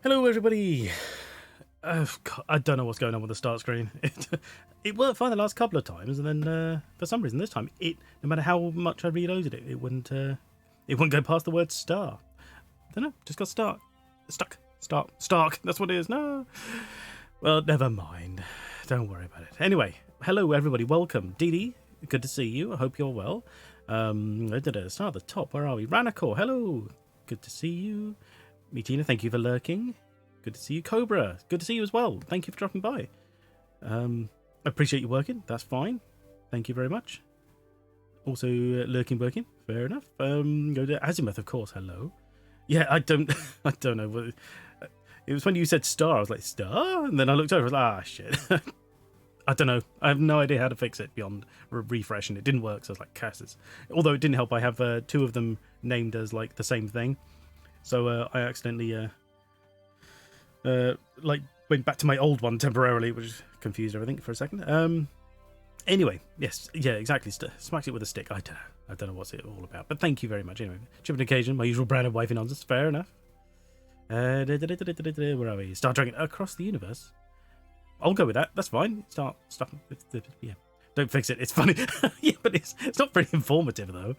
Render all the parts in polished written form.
Hello, everybody. I don't know what's going on with the start screen. It worked fine the last couple of times, and then for some reason this time, no matter how much I reloaded it, it wouldn't go past the word star. Don't know, just got stuck. That's what it is. No. Well, never mind. Don't worry about it. Anyway, hello everybody. Welcome, Dee Dee. Good to see you. I hope you're well. Start at the top. Where are we? Ranakor. Hello. Good to see you. Meetina, thank you for lurking. Good to see you. Cobra, good to see you as well. Thank you for dropping by. I appreciate you working. That's fine. Thank you very much. Also, lurking, working. Fair enough. Go to Azimuth, of course. Hello. Yeah, I don't know. It was when you said star, I was like, star? And then I looked over, I was like, shit. I don't know. I have no idea how to fix it beyond refreshing. It didn't work, so I was like, curses. Although it didn't help, I have two of them named as like the same thing. So I accidentally went back to my old one temporarily, which confused everything for a second. Anyway, yes, yeah, exactly. Smacked it with a stick. I don't know what's it all about. But thank you very much. Anyway, chipping occasion, my usual brand of wifey nonsense. Fair enough. Where are we? Star Dragon Across the Universe. I'll go with that. That's fine. Start stuff. Yeah. Don't fix it. It's funny. Yeah, but it's not very informative though.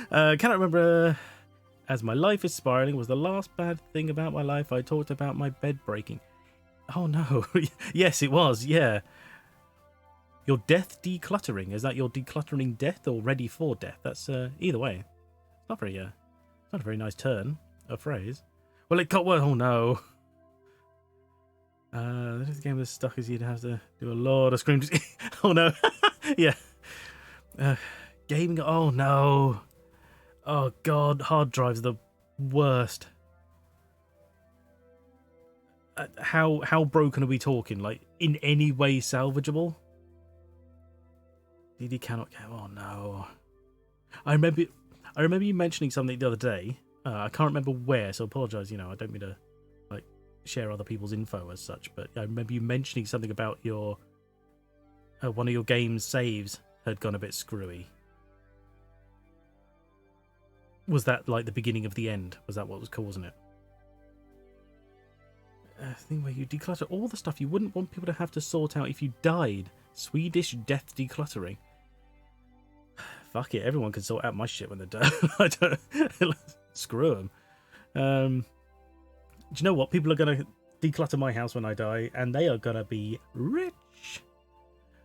Cannot remember. As my life is spiraling was the last bad thing about my life. I talked about my bed breaking. Oh no. Yes, it was. Yeah. Your death decluttering. Is that your decluttering death or ready for death? That's either way. It's not very not a very nice turn of phrase. Well, it got well. Oh no. This game was stuck as you'd have to do a lot of screams. Oh no. Yeah. Gaming. Oh no. Oh god, hard drives are the worst. How broken are we talking? Like, in any way salvageable? DD cannot get. Oh no. I remember you mentioning something the other day. I can't remember where, so apologise. I don't mean to like share other people's info as such, but I remember you mentioning something about your one of your game's saves had gone a bit screwy. Was that like the beginning of the end? Was that what was causing it? Thing where you declutter all the stuff you wouldn't want people to have to sort out if you died. Swedish death decluttering. Fuck it, everyone can sort out my shit when they're done. I don't. Screw them. Do you know what? People are gonna declutter my house when I die, and they are gonna be rich.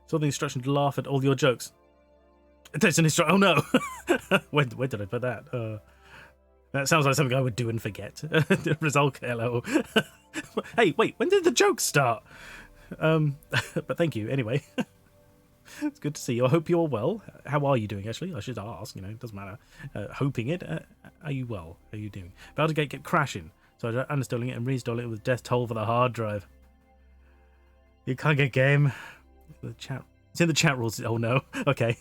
Saw the instruction to laugh at all your jokes. There's an instruction. Oh no! Where did I put that? That sounds like something I would do and forget. Result, hello. Hey, wait, when did the jokes start? But thank you anyway. It's good to see you. I hope you're well. How are you doing, actually? I should ask, it doesn't matter. Hoping it. Are you well? How are you doing? About to kept crashing, so I uninstalling it and reinstalling it with death toll for the hard drive. You can't get game. The chat. It's in the chat rules. Oh no. Okay.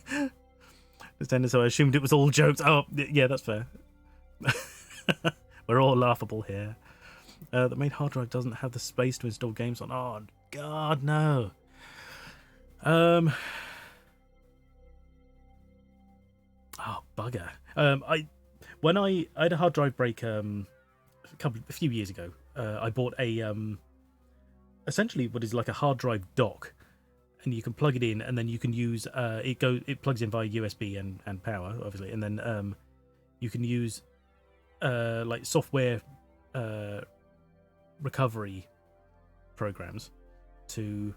So I assumed it was all jokes. Oh, yeah, that's fair. We're all laughable here. The main hard drive doesn't have the space to install games on. Oh, God, no. Oh, bugger. When I had a hard drive break a few years ago. I bought a essentially what is like a hard drive dock. And you can plug it in, and then you can use it plugs in via USB and power, obviously, and then you can use like software recovery programs to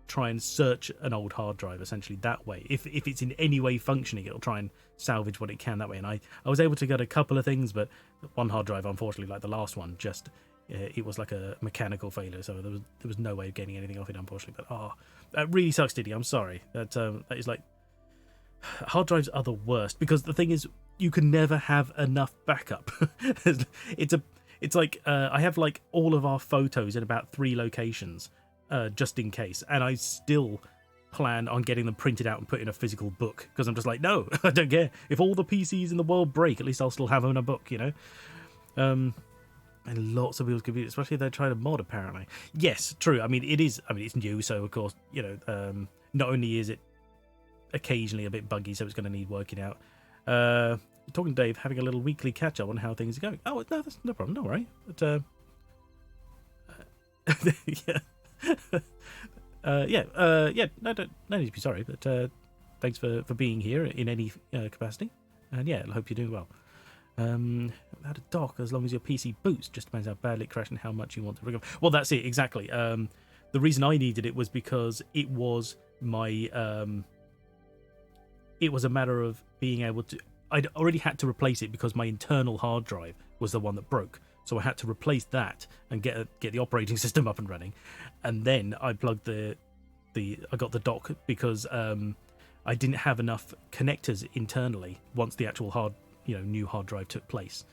try and search an old hard drive, essentially that way. If it's in any way functioning, it'll try and salvage what it can that way. And I was able to get a couple of things, but one hard drive, unfortunately, like the last one, just it was like a mechanical failure, so there was no way of getting anything off it, unfortunately. But that really sucks, Diddy. I'm sorry. That is like, hard drives are the worst, because the thing is, you can never have enough backup. It's like I have like all of our photos in about 3 locations, just in case, and I still plan on getting them printed out and put in a physical book, because I'm just like, no, I don't care. If all the PCs in the world break, at least I'll still have them in a book, And lots of people's computers, especially if they're trying to mod, apparently. Yes, true. I mean, it's new, so of course, not only is it occasionally a bit buggy, so it's going to need working out. Talking to Dave, having a little weekly catch-up on how things are going. Oh, no, that's no problem, don't worry. But, Yeah. No, no need to be sorry, but thanks for being here in any capacity. And yeah, I hope you're doing well. Without a dock, as long as your PC boots, just depends how badly it crashed and how much you want to recover. Well, that's it, exactly. The reason I needed it was because it was my... it was a matter of being able to... I'd already had to replace it because my internal hard drive was the one that broke. So I had to replace that and get the operating system up and running. And then I plugged I got the dock because I didn't have enough connectors internally once the actual new hard drive took place.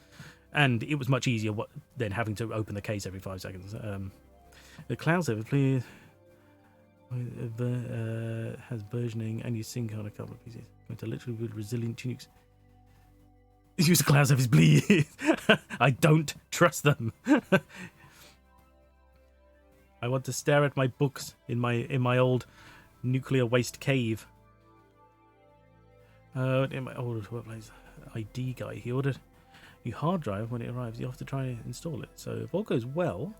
And it was much easier than having to open the case every 5 seconds. The cloud server, please, has versioning and you sync on a couple of PCs. Going to literally build resilient Unix. Use the cloud service, please. I don't trust them. I want to stare at my books in my old nuclear waste cave. In my old workplace, ID guy, he ordered new hard drive when it arrives. You have to try and install it. So if all goes well,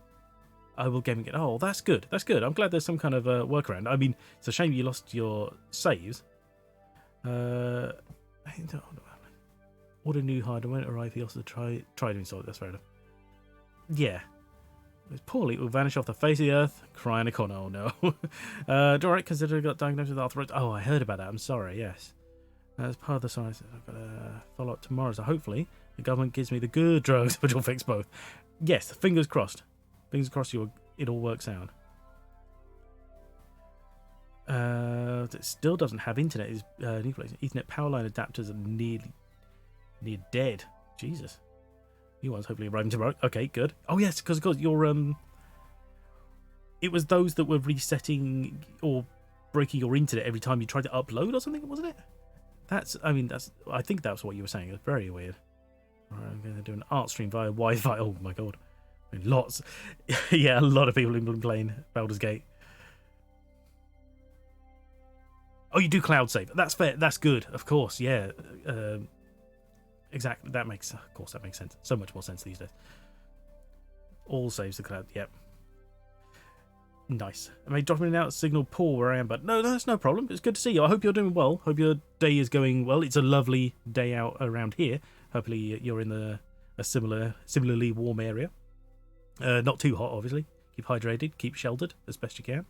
I will game again. Oh, that's good. That's good. I'm glad there's some kind of workaround. I mean, it's a shame you lost your saves. Order new hard and when it arrives, he also try to install it. That's fair enough. Yeah. It's poorly, it will vanish off the face of the earth. Cry in a corner. Oh no. Alright, consider I got diagnosed with arthritis. Oh, I heard about that. I'm sorry. Yes. As part of the science, I've got to follow up tomorrow. So hopefully the government gives me the good drugs, which will fix both. Yes. Fingers crossed. Fingers crossed. It all works out. It still doesn't have internet. Is new place. Ethernet power line adapters are near dead. Jesus. New ones hopefully arriving tomorrow. Okay, good. Oh yes, because your it was those that were resetting or breaking your internet every time you tried to upload or something, wasn't it? I think that's what you were saying. It's very weird. Alright, I'm going to do an art stream via Wi-Fi. Oh my god. I mean, lots. Yeah, a lot of people have been playing Baldur's Gate. Oh, you do cloud save. That's fair. That's good. Of course. Yeah. Exactly. That makes sense. So much more sense these days. All saves the cloud. Yep. Nice. I may drop in and out signal poor where I am, but no, that's no problem. It's good to see you. I hope you're doing well. Hope your day is going well. It's a lovely day out around here. Hopefully you're in a similarly warm area. Not too hot, obviously. Keep hydrated. Keep sheltered as best you can.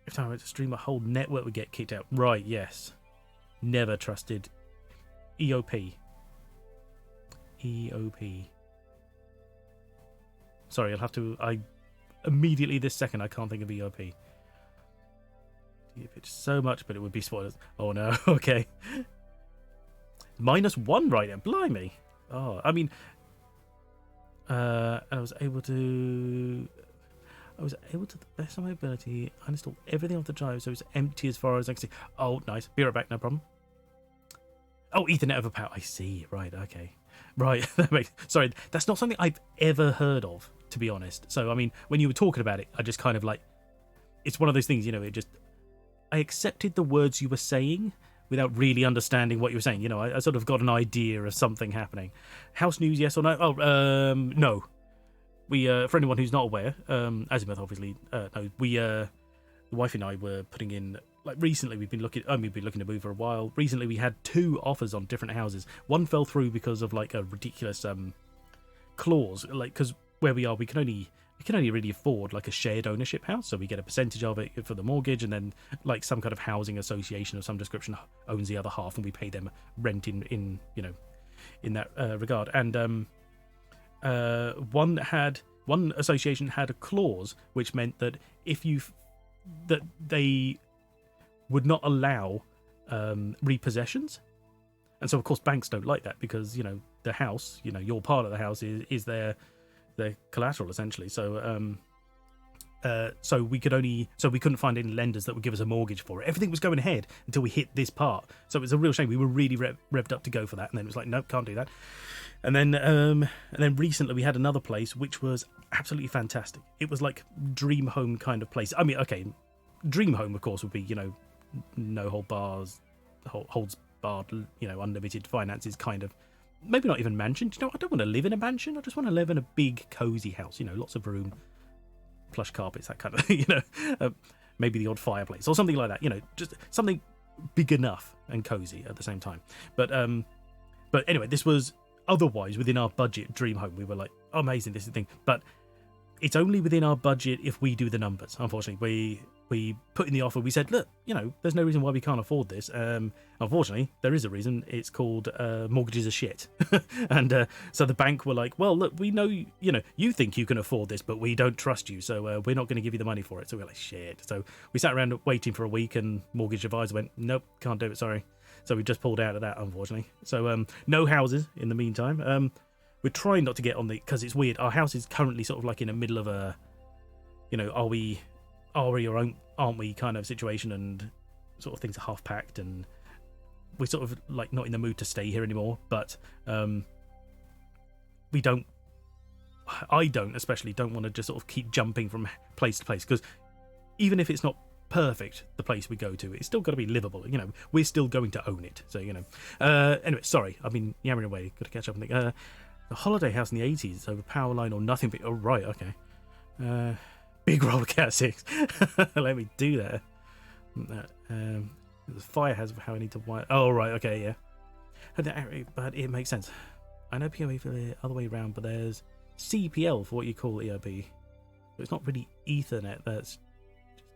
If I were to stream, a whole network would get kicked out. Right, yes. Never trusted EOP. Sorry, I'll have to... immediately this second, I can't think of EOP. It's so much, but it would be spoilers. Oh no, okay. -1 right now. Blimey. Oh, I mean... I was able to, the best of my ability, uninstall everything off the drive so it's empty as far as I can see. Oh, nice. Be right back, no problem. Oh, Ethernet over power. I see. Right, okay. Right. Sorry, that's not something I've ever heard of, to be honest. So, I mean, when you were talking about it, I just kind of like... It's one of those things, I accepted the words you were saying without really understanding what you were saying. I sort of got an idea of something happening. House news, yes or no? Oh, no. We, for anyone who's not aware, Azimuth obviously knows. We, the wife and I were putting in, like recently we've been looking to move for a while. Recently we had 2 offers on different houses. One fell through because of like a ridiculous clause, like because where we are we can only really afford like a shared ownership house, so we get a percentage of it for the mortgage, and then like some kind of housing association of some description owns the other half, and we pay them rent in that regard. And one association had a clause which meant that that they would not allow repossessions, and so of course banks don't like that because the house, your part of the house is their collateral essentially. So so we couldn't find any lenders that would give us a mortgage for it. Everything was going ahead until we hit this part, so it was a real shame. We were really revved up to go for that, and then it was like, nope, can't do that. And then recently we had another place which was absolutely fantastic. It was like dream home kind of place. I mean, okay, dream home of course would be no holds barred, unlimited finances kind of maybe not even mansion. I don't want to live in a mansion. I just want to live in a big, cozy house. Lots of room, plush carpets, that kind of, maybe the odd fireplace or something like that. Just something big enough and cozy at the same time. But anyway, this was otherwise within our budget dream home. We were like, oh, amazing, this is the thing. But it's only within our budget if we do the numbers. Unfortunately, we put in the offer. We said, look, there's no reason why we can't afford this. Unfortunately, there is a reason. It's called mortgages are shit. And so the bank were like, well, look, we know, you think you can afford this, but we don't trust you. So we're not going to give you the money for it. So we're like, shit. So we sat around waiting for a week, and mortgage advisor went, nope, can't do it. Sorry. So we just pulled out of that, unfortunately. So no houses in the meantime. We're trying not to get on because it's weird. Our house is currently sort of like in the middle of a, are we or aren't we kind of situation, and sort of things are half packed, and we're sort of like not in the mood to stay here anymore. But I especially don't want to just sort of keep jumping from place to place, because even if it's not perfect, the place we go to, it's still got to be livable. We're still going to own it. So anyway, sorry, I've been yammering away. Got to catch up on the holiday house in the 80s. It's over power line or nothing. But right, okay. Big roll of cat 6. Let me do that. The fire has how I need to wire. Oh right, okay, yeah. But it makes sense. I know PoE for the other way around, but there's CPL for what you call EOB. But it's not really Ethernet.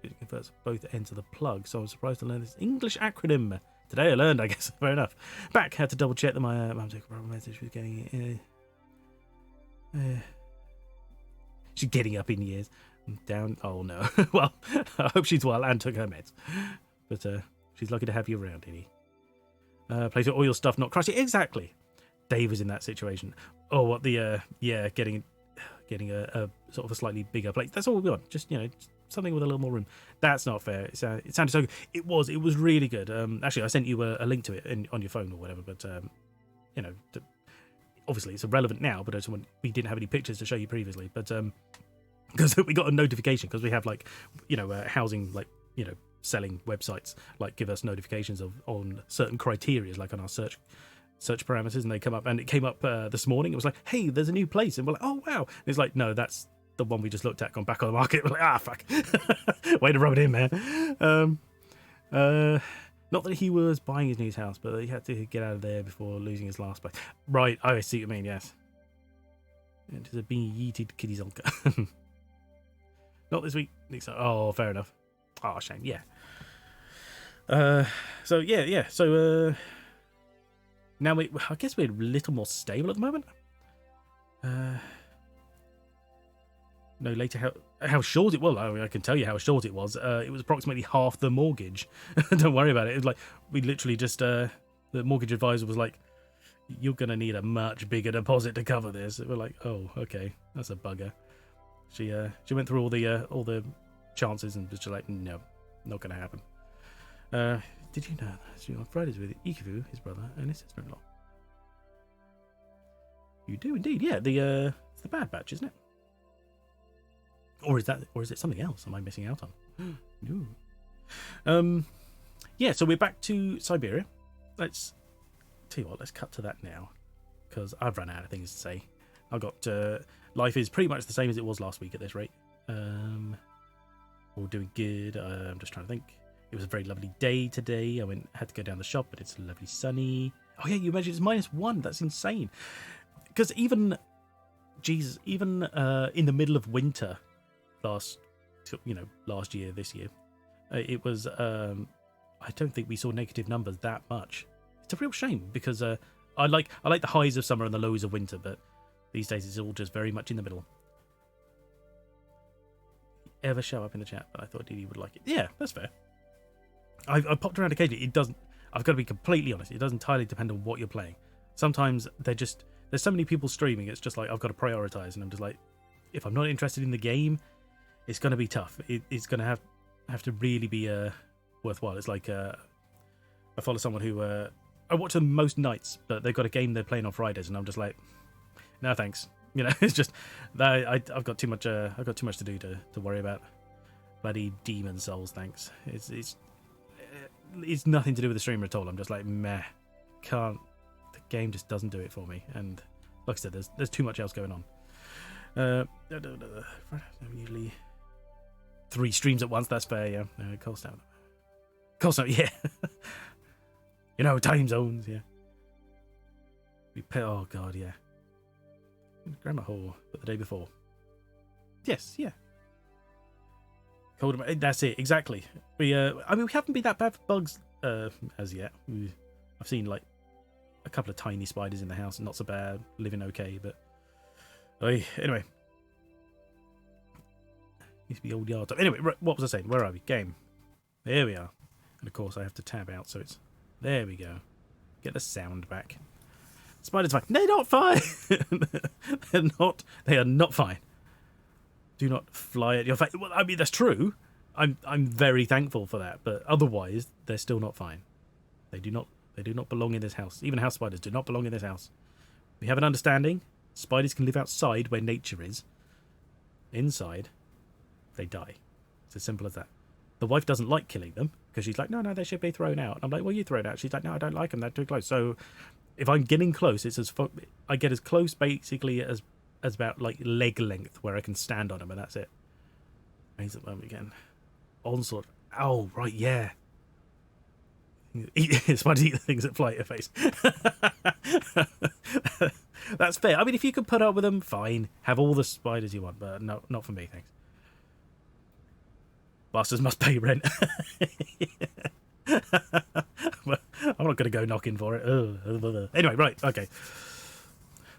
It converts both ends of the plug. So I was surprised to learn this English acronym today. I learned, I guess. Fair enough. Back, had to double check that my mum took a problem message. She was getting she's getting up in years. Down. Oh no. Well, I hope she's well and took her meds. But she's lucky to have you around, Edie. Place all your stuff, not crush it. Exactly. Dave was in that situation. Oh, what the getting a sort of a slightly bigger place. That's all we want. Just something with a little more room. That's not fair. It sounded so good. It was really good. Actually, I sent you a link to it on your phone or whatever. But obviously it's irrelevant now. But we didn't have any pictures to show you previously. But because we got a notification, because we have housing selling websites give us notifications on certain criteria, like on our search parameters, and they come up, and it came up this morning. It was like, hey, there's a new place, and we're like, oh wow. And it's like, no, that's the one we just looked at, gone back on the market. We're like, fuck. Way to rub it in, man. Not that he was buying his new house, but he had to get out of there before losing his last place. Right, I see what you mean, yes. It is a being yeeted kitty zonka. Not this week. Oh, fair enough. Oh, shame. Yeah. So yeah. So now I guess we're a little more stable at the moment. No later how short it was. I can tell you how short it was. It was approximately half the mortgage. Don't worry about it. It was like we literally just the mortgage advisor was like, "You're gonna need a much bigger deposit to cover this." We're like, "Oh, okay, that's a bugger." She went through all the chances and was just like, "No, not gonna happen." Did you know that she on Fridays with Ikifu, his brother, and his sister-in-law? You do indeed, yeah. It's the Bad Batch, isn't it? Or is it something else? Am I missing out on? No. Yeah. So we're back to Syberia. Let's tell you what. Let's cut to that now, because I've run out of things to say. I got life is pretty much the same as it was last week at this rate. All doing good. I'm just trying to think. It was a very lovely day today. Had to go down the shop, but it's lovely sunny. Oh yeah, you imagine it's -1. That's insane. Because even in the middle of winter last year, this year, it was. I don't think we saw negative numbers that much. It's a real shame, because I like the highs of summer and the lows of winter, but these days it's all just very much in the middle. Ever show up in the chat, but I thought Didi would like it. Yeah, that's fair. I popped around occasionally. It doesn't. I've got to be completely honest. It does entirely depend on what you're playing. Sometimes there's so many people streaming. It's just like I've got to prioritize, and I'm just like, if I'm not interested in the game, it's going to be tough. It's going to have to really be worthwhile. It's like I follow someone who I watch them most nights, but they've got a game they're playing on Fridays, and I'm just like, no thanks. It's just I've got too much. I've got too much to do to worry about. Bloody Demon Souls, thanks. It's nothing to do with the streamer at all. I'm just like, meh. The game just doesn't do it for me. And like I said, there's too much else going on. Usually 3 streams at once. That's fair. Yeah. Cost out. Yeah. Time zones. Yeah. Oh god. Yeah. Grammar whore, but the day before. Yes. Yeah. Cold. That's it. Exactly. We haven't been that bad for bugs as yet. I've seen like a couple of tiny spiders in the house, not so bad, living okay, but anyway. Used to be old yard. Anyway, what was I saying? Where are we? Game. There we are. And of course I have to tab out, so it's there we go. Get the sound back. Spiders fine. They're not fine. They are not fine. Do not fly at your face. Well, I mean that's true. I'm very thankful for that, but otherwise they're still not fine. They do not belong in this house. Even house spiders do not belong in this house. We have an understanding. Spiders can live outside where nature is. Inside, they die. It's as simple as that. The wife doesn't like killing them because she's like, no, they should be thrown out. I'm like, well, you throw it out. She's like, no, I don't like them. They're too close. So if I'm getting close, I get as close basically as about like leg length where I can stand on them, and that's it. Raise it again. Onslaught. Oh, right, yeah. Spiders eat the things that fly at your face. That's fair. I mean, if you could put up with them, fine. Have all the spiders you want, but no, not for me, thanks. Bastards must pay rent. I'm not going to go knocking for it. Anyway, right, okay.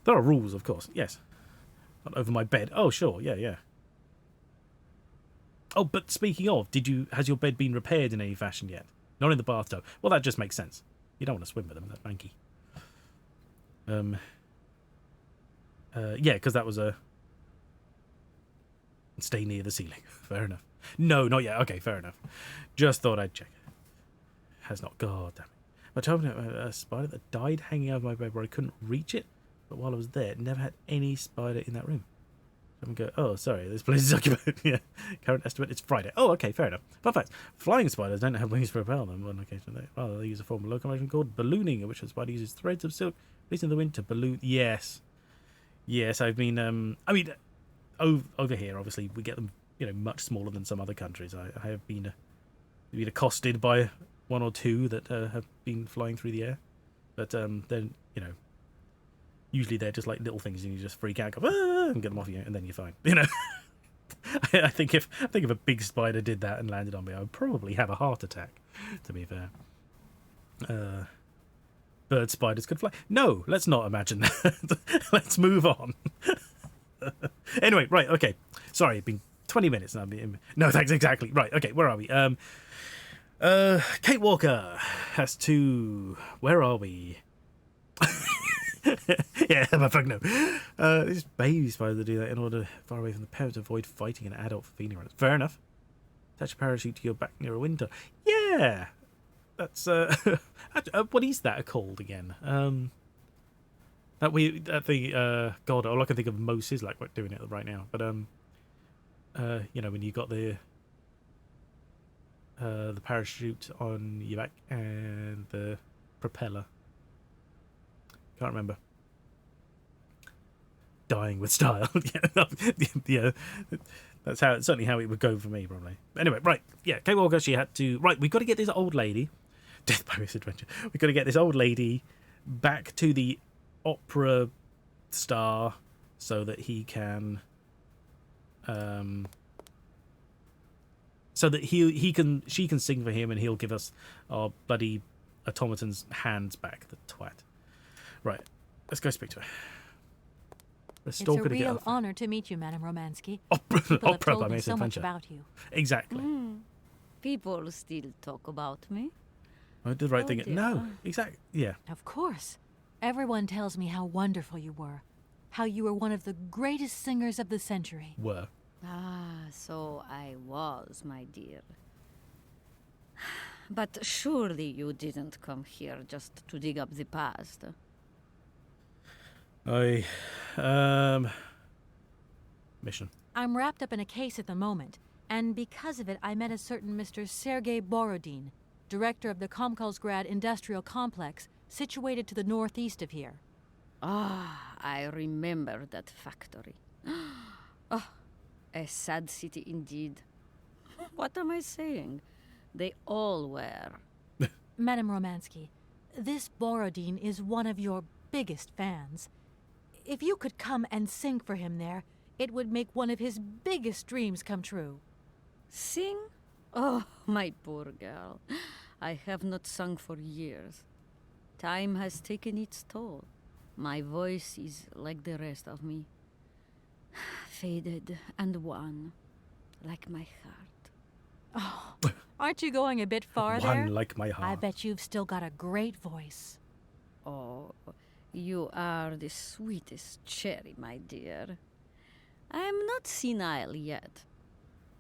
There are rules, of course, yes. Not over my bed. Oh, sure, yeah. Oh, but speaking of, has your bed been repaired in any fashion yet? Not in the bathtub. Well, that just makes sense. You don't want to swim with them. That's manky. Yeah, because that was a stay near the ceiling. Fair enough. No, not yet. Okay, fair enough. Just thought I'd check. Has not. God damn it. I told me a spider that died hanging over my bed where I couldn't reach it, but while I was there, never had any spider in that room. And go, oh, sorry, this place is occupied. Yeah. Current estimate, it's Friday. Oh, okay, fair enough. Fun fact, flying spiders don't have wings to propel them on occasion. They use a form of locomotion called ballooning, in which the spider uses threads of silk releasing the wind to balloon. Yes, I've been, over here, obviously, we get them, much smaller than some other countries. I have been accosted by one or two that have been flying through the air. But then, usually they're just like little things and you just freak out, go, and get them off you, and then you're fine. I think if a big spider did that and landed on me, I would probably have a heart attack, to be fair. Bird spiders could fly. No, let's not imagine that. Let's move on. Anyway, right, okay. Sorry, it's been 20 minutes now. No, thanks, exactly. Right, okay, where are we? Kate Walker has to... Where are we? Yeah, my fuck no. These baby spiders that do that in order far away from the parent to avoid fighting an adult for feeding around. Fair enough. Attach a parachute to your back near a window. Yeah, that's what is that called again? God, all I can think of most is like doing it right now. But when you got the parachute on your back and the propeller. Can't remember. Dying with style. Yeah, that's certainly how it would go for me, probably. Anyway, right. Yeah, Kate Walker, she had to... Right, we've got to get this old lady... Death by misadventure. We've got to get this old lady back to the opera star so that he can... so that she can sing for him and he'll give us our bloody automaton's hands back, the twat. Right, let's go speak to her. It's a real honor to meet you, Madame Romansky. People have told me so much about you. Exactly. People still talk about me. I did the right thing. Dear. No, exactly. Yeah. Of course. Everyone tells me how wonderful you were. How you were one of the greatest singers of the century. Were. Ah, so I was, my dear. But surely you didn't come here just to dig up the past. Mission. I'm wrapped up in a case at the moment, and because of it, I met a certain Mr. Sergei Borodin, director of the Komkolsgrad Industrial Complex, situated to the northeast of here. Ah, I remember that factory. Oh, a sad city indeed. What am I saying? They all were. Madame Romansky, this Borodin is one of your biggest fans. If you could come and sing for him there, it would make one of his biggest dreams come true. Sing? Oh, my poor girl. I have not sung for years. Time has taken its toll. My voice is like the rest of me. Faded and wan, like my heart. Oh, aren't you going a bit far there? One like my heart. I bet you've still got a great voice. Oh, you are the sweetest cherry, my dear. I am not senile yet,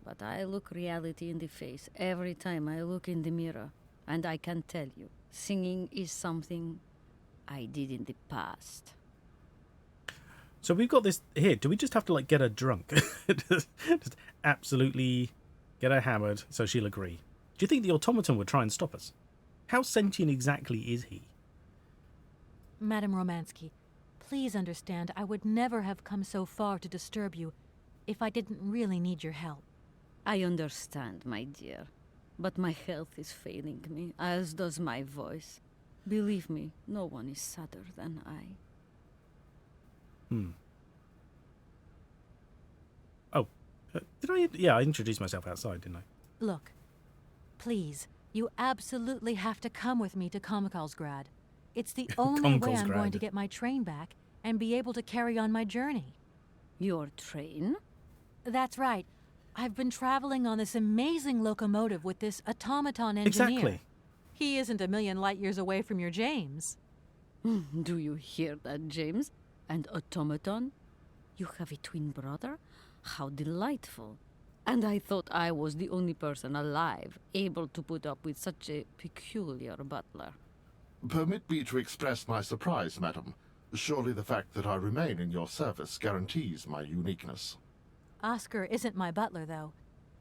but I look reality in the face every time I look in the mirror, and I can tell you, singing is something I did in the past. So we've got this here. Do we just have to like get her drunk? just absolutely get her hammered so she'll agree. Do you think the automaton would try and stop us? How sentient exactly is he? Madame Romansky, please understand I would never have come so far to disturb you if I didn't really need your help. I understand, my dear, but my health is failing me, as does my voice. Believe me, no one is sadder than I. Oh, did I? Yeah, I introduced myself outside, didn't I? Look, please, you absolutely have to come with me to Komikalsgrad. It's the only way I'm going to get my train back and be able to carry on my journey. Your train? That's right. I've been traveling on this amazing locomotive with this automaton engineer. Exactly. He isn't a million light years away from your James. Do you hear that, James? And automaton? You have a twin brother? How delightful. And I thought I was the only person alive able to put up with such a peculiar butler. Permit me to express my surprise, madam. Surely the fact that I remain in your service guarantees my uniqueness. Oscar isn't my butler, though.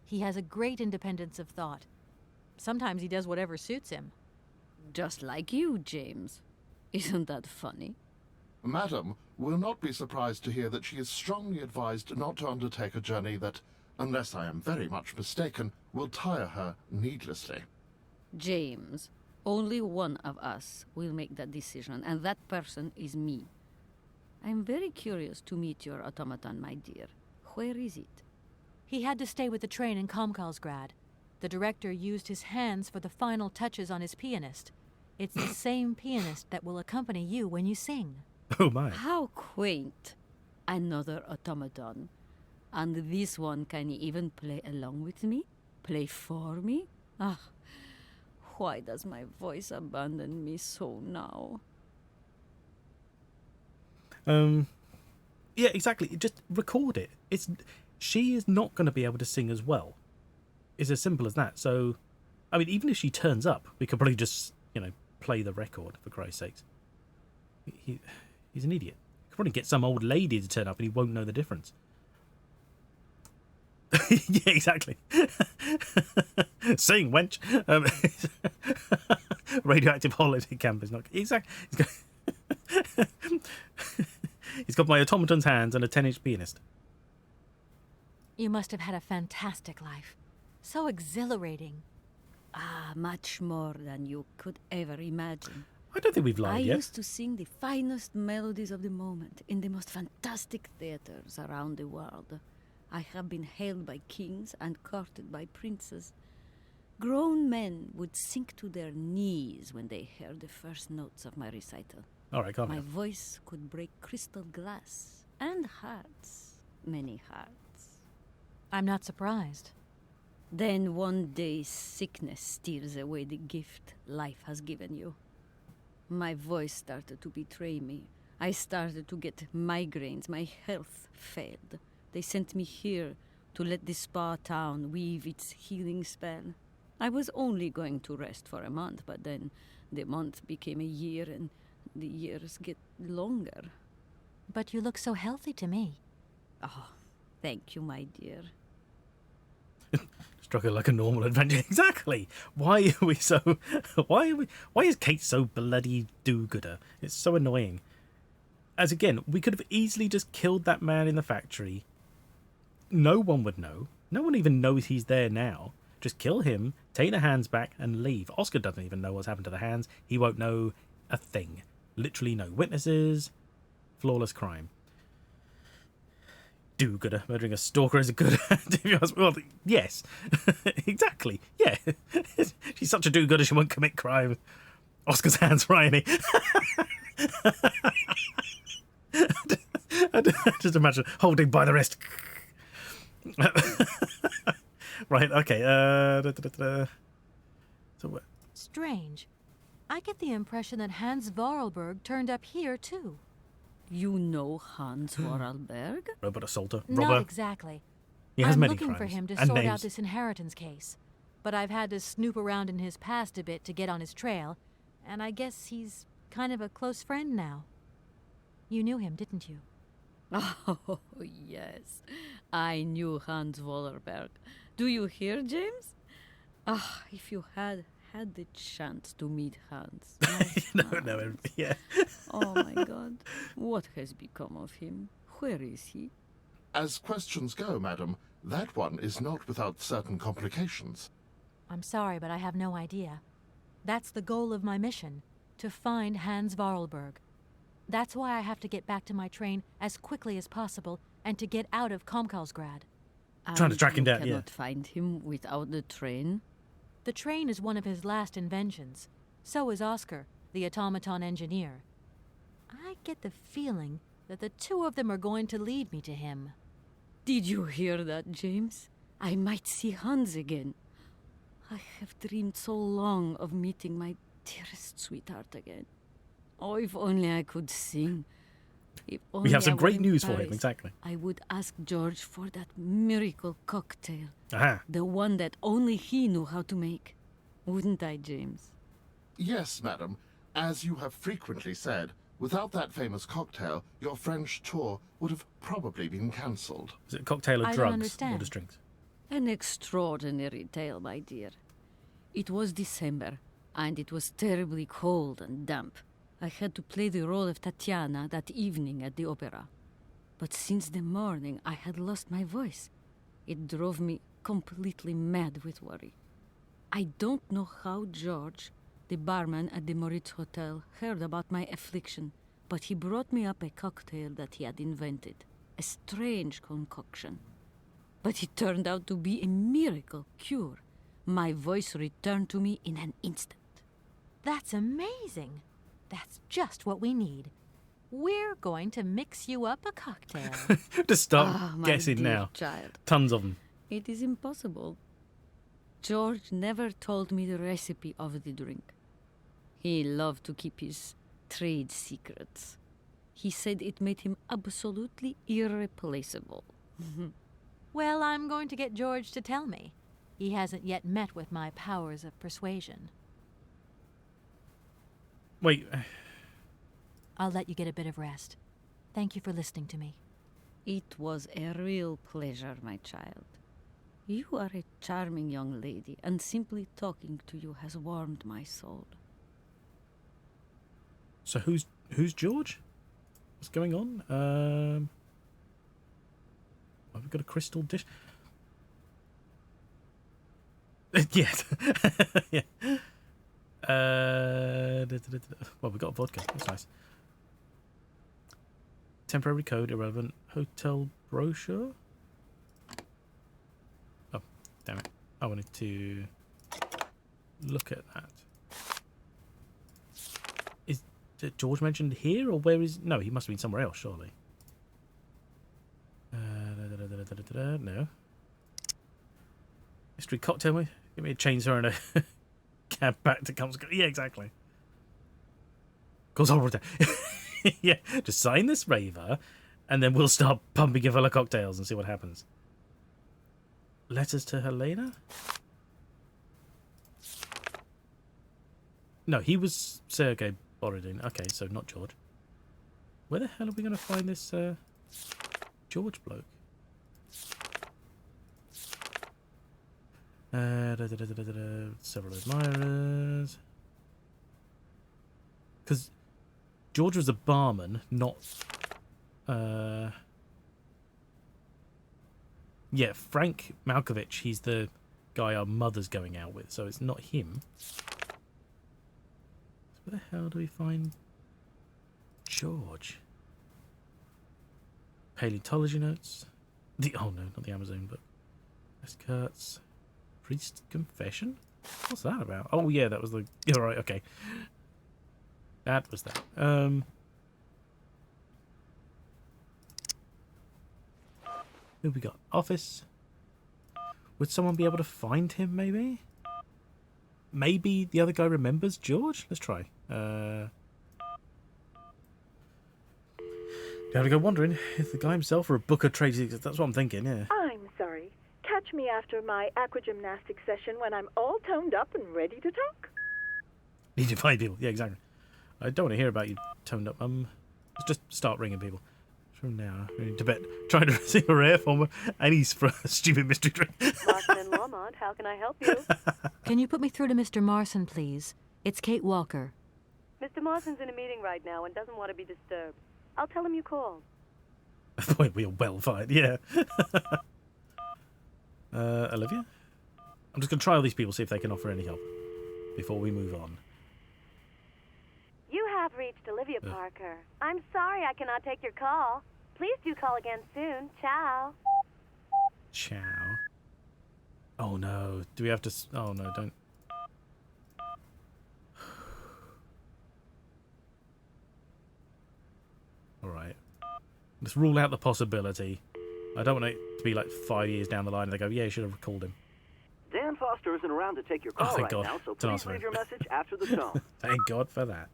He has a great independence of thought. Sometimes he does whatever suits him. Just like you, James. Isn't that funny? Madam will not be surprised to hear that she is strongly advised not to undertake a journey that, unless I am very much mistaken, will tire her needlessly. James, only one of us will make that decision, and that person is me. I'm very curious to meet your automaton, my dear. Where is it? He had to stay with the train in Komkalsgrad. The director used his hands for the final touches on his pianist. It's the same pianist that will accompany you when you sing. Oh my. How quaint. Another automaton. And this one can even play along with me? Play for me? Ah, why does my voice abandon me so now? Yeah, exactly. Just record it. She is not going to be able to sing as well. It's as simple as that. So, I mean, even if she turns up, we could probably just, play the record, for Christ's sakes. He's an idiot. We could probably get some old lady to turn up and he won't know the difference. Yeah, exactly. Sing, wench. Radioactive holiday camp is not... Exactly. He's got my automaton's hands and a 10-inch pianist. You must have had a fantastic life. So exhilarating. Ah, much more than you could ever imagine. I don't think we've I lied yet. used to sing the finest melodies of the moment in the most fantastic theaters around the world. I have been hailed by kings and courted by princes. Grown men would sink to their knees when they heard the first notes of my recital. All right, calm My down. voice could break crystal glass and hearts, many hearts. I'm not surprised. Then one day sickness steals away the gift life has given you. My voice started to betray me. I started to get migraines. My health failed. They sent me here to let the spa town weave its healing spell. I was only going to rest for a month, but then the month became a year and the years get longer. But you look so healthy to me. Oh, thank you, my dear. Struck her like a normal adventure. Exactly. Why are we so? Why is Kate so bloody do-gooder? It's so annoying. As again, we could have easily just killed that man in the factory. No one would know. No one even knows he's there now. Just kill him, take the hands back, and leave. Oscar doesn't even know what's happened to the hands. He won't know a thing. Literally no witnesses. Flawless crime. Do-gooder. Murdering a stalker is a good... well, yes. Exactly. Yeah. She's such a do-gooder she won't commit crime. Oscar's hands right in it. Just imagine holding by the wrist. Right, okay. So what? Strange. I get the impression that Hans Vorarlberg turned up here, too. You know Hans Vorarlberg? Robot assaulter. Not Robber. exactly. He has I'm many looking crimes. for him to and sort names. out this inheritance case. But I've had to snoop around in his past a bit to get on his trail, and I guess he's kind of a close friend now. You knew him, didn't you? Oh, yes. I knew Hans Vorarlberg. Do you hear, James? Ah, if you had the chance to meet Hans. No, yeah. Oh, my God. What has become of him? Where is he? As questions go, madam, that one is not without certain complications. I'm sorry, but I have no idea. That's the goal of my mission, to find Hans Vorarlberg. That's why I have to get back to my train as quickly as possible and to get out of Komkalsgrad. Trying to track him You down, yeah. cannot find him without the train? The train is one of his last inventions. So is Oscar, the automaton engineer. I get the feeling that the two of them are going to lead me to him. Did you hear that, James? I might see Hans again. I have dreamed so long of meeting my dearest sweetheart again. Oh, if only I could sing. If We only have some I were great in news for him, Paris, exactly. I would ask George for that miracle cocktail. Aha. The one that only he knew how to make. Wouldn't I, James? Yes, madam. As you have frequently said, without that famous cocktail, your French tour would have probably been cancelled. Is it a cocktail of I don't drugs or understand. just drinks? An extraordinary tale, my dear. It was December, and it was terribly cold and damp. I had to play the role of Tatiana that evening at the opera. But since the morning, I had lost my voice. It drove me completely mad with worry. I don't know how George, the barman at the Moritz Hotel, heard about my affliction, but he brought me up a cocktail that he had invented. A strange concoction. But it turned out to be a miracle cure. My voice returned to me in an instant. That's amazing. That's just what we need. We're going to mix you up a cocktail. Just start Ah, my guessing dear now. child. Tons of them. It is impossible. George never told me the recipe of the drink. He loved to keep his trade secrets. He said it made him absolutely irreplaceable. Well, I'm going to get George to tell me. He hasn't yet met with my powers of persuasion. Wait, I'll let you get a bit of rest. Thank you for listening to me. It was a real pleasure, my child. You are a charming young lady, and simply talking to you has warmed my soul. so who's George? What's going on? Have we got a crystal dish? Yes. Yeah. Well, we got vodka. That's nice. Temporary code irrelevant. Hotel brochure. Oh, damn it! I wanted to look at that. Is George mentioned here, or where is? No, he must have been somewhere else, surely. No. Mystery cocktail. Give me a chainsaw and a cab back to come. Yeah, exactly. Goes over there. Yeah, just sign this waiver, and then we'll start pumping you full of cocktails and see what happens. Letters to Helena? No, he was Sergei Borodin. Okay, so not George. Where the hell are we going to find this George bloke? Several admirers. Because George was a barman, not... Yeah, Frank Malkovich, he's the guy our mother's going out with, so it's not him. So where the hell do we find George? Paleontology notes. Oh no, not the Amazon book. Skirts. Priest's confession? What's that about? Oh yeah, that was the... You're right, okay. That was that. Who we got? Office. Would someone be able to find him, maybe? Maybe the other guy remembers George? Let's try. Gotta go wondering if the guy himself or a book of trades. That's what I'm thinking, yeah. I'm sorry. Catch me after my aquagymnastic session when I'm all toned up and ready to talk. Need to find people. Yeah, exactly. I don't want to hear about you toned up. Let's just start ringing people. From now, Tibet, trying to receive a rare form of anise for a stupid mystery drink. Marson and Lormont, how can I help you? Can you put me through to Mr. Marson, please? It's Kate Walker. Mr. Marson's in a meeting right now and doesn't want to be disturbed. I'll tell him you called. Boy, we are well fired, yeah. Olivia? I'm just going to try all these people, see if they can offer any help before we move on. You have reached Olivia Parker. I'm sorry I cannot take your call. Please do call again soon. Ciao. Ciao. Oh no. Do we have to... Oh no, don't... Alright. Let's rule out the possibility. I don't want it to be like 5 years down the line and they go, yeah, you should have called him. Dan Foster isn't around to take your call thank right God. now, so Don't please answer leave him. your message after the tone. Thank God for that.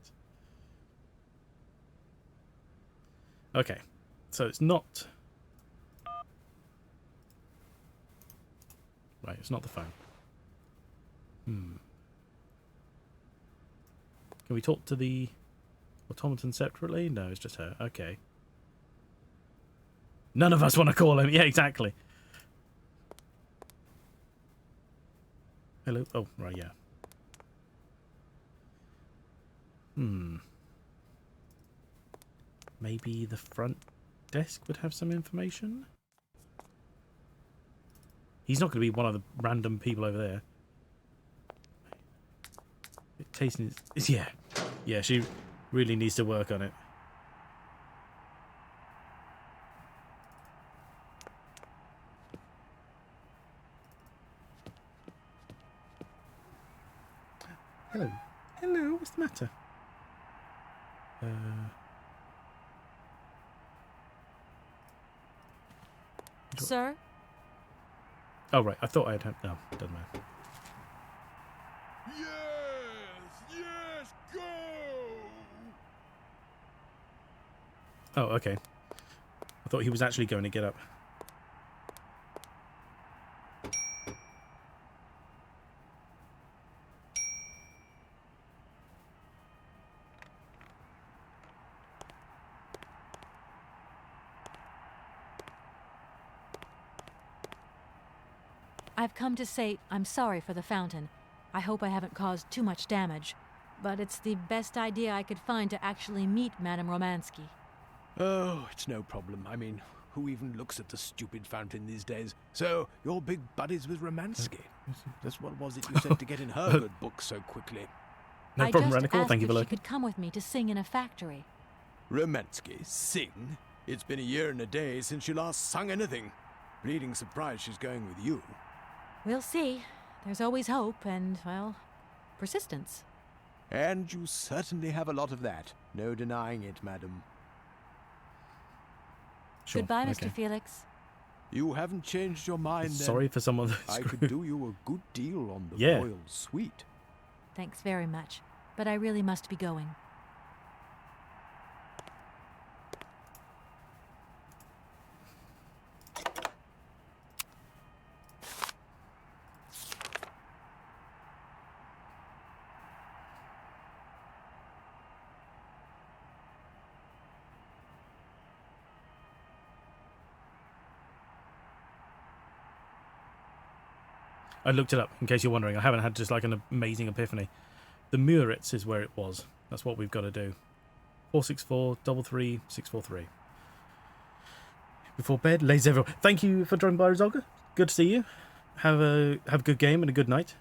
Okay. So it's not... Right, it's not the phone. Can we talk to the automaton separately? No, it's just her. Okay. None of us want to call him. Yeah, exactly. Hello? Oh, right, yeah. Maybe the front desk would have some information? He's not going to be one of the random people over there. Tasting is... Yeah. Yeah, she really needs to work on it. Hello. Hello, what's the matter? Sir? Oh, right. I thought I had... No, doesn't matter. Yes, go! Oh, okay. I thought he was actually going to get up. I've come to say I'm sorry for the fountain. I hope I haven't caused too much damage. But it's the best idea I could find to actually meet Madame Romansky. Oh, it's no problem. I mean, who even looks at the stupid fountain these days? So, you're big buddies with Romansky. That's what was it you said to get in her good book so quickly? No I problem, just Radical. asked Thank you if for she looking. could come with me to sing in a factory. Romansky? Sing? It's been a year and a day since she last sung anything. Bleeding surprised she's going with you. We'll see. There's always hope and, well, persistence. And you certainly have a lot of that. No denying it, madam. Sure, Goodbye, okay. Mr. Felix. You haven't changed your mind, then. Sorry for some of the I could do you a good deal on the Yeah. royal suite. Thanks very much. But I really must be going. I looked it up, in case you're wondering. I haven't had just like an amazing epiphany. The Muritz is where it was. That's what we've got to do. 464 33 643. Before bed, lays everyone. Thank you for joining by, Rizolga. Good to see you. Have a good game and a good night.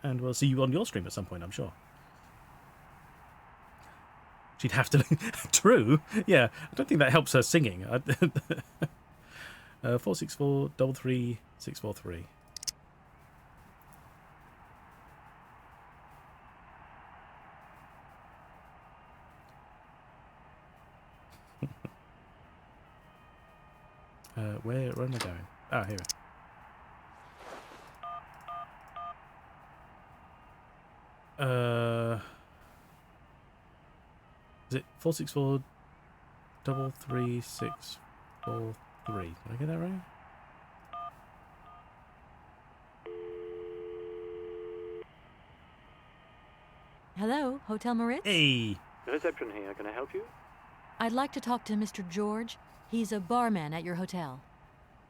And we'll see you on your stream at some point, I'm sure. She'd have to... True. Yeah, I don't think that helps her singing. 464 33 643. Where am I going? Ah, here. Is it 464 33 643? Did I get that right? Hello, Hotel Moritz? Hey! Reception here. Can I help you? I'd like to talk to Mr. George. He's a barman at your hotel.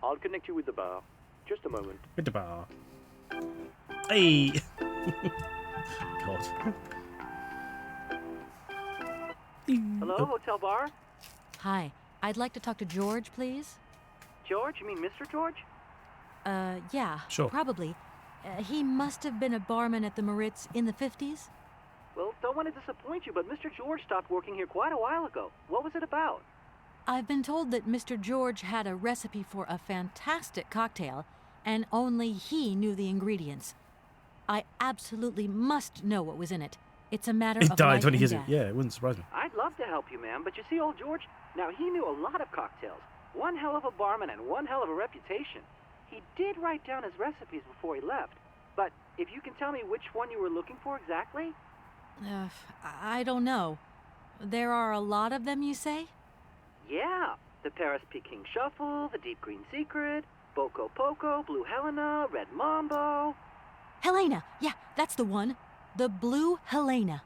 I'll connect you with the bar. Just a moment. Hit the bar. Hey! God. Hello, Oh. hotel bar? Hi, I'd like to talk to George, please. George? You mean Mr. George? Yeah, Sure. probably. He must have been a barman at the Moritz in the 50s. Well, don't want to disappoint you, but Mr. George stopped working here quite a while ago. What was it about? I've been told that Mr. George had a recipe for a fantastic cocktail, and only he knew the ingredients. I absolutely must know what was in it. It's a matter He of died life when he and hit it. death. Yeah, it wouldn't surprise me. I'd love to help you, ma'am, but you see, old George, now he knew a lot of cocktails. One hell of a barman and one hell of a reputation. He did write down his recipes before he left. But if you can tell me which one you were looking for exactly? I don't know. There are a lot of them, you say? Yeah, the Paris Peking Shuffle, the Deep Green Secret, Boko Poco, Blue Helena, Red Mambo. Helena! Yeah, that's the one. The Blue Helena.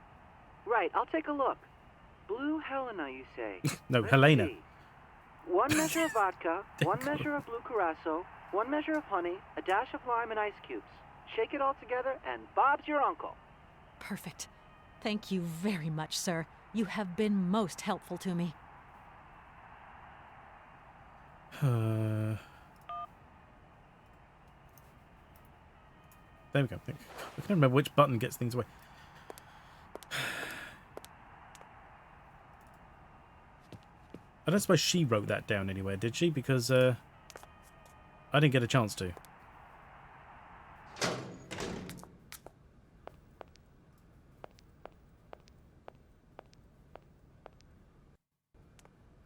Right, I'll take a look. Blue Helena, you say? No, Let's Helena. see. 1 measure of vodka, Thank 1 God. measure of blue curacao, 1 measure of honey, a dash of lime and ice cubes. Shake it all together, and Bob's your uncle. Perfect. Thank you very much, sir. You have been most helpful to me. There we go. I can't remember which button gets things away. I don't suppose she wrote that down anywhere, did she? Because I didn't get a chance to.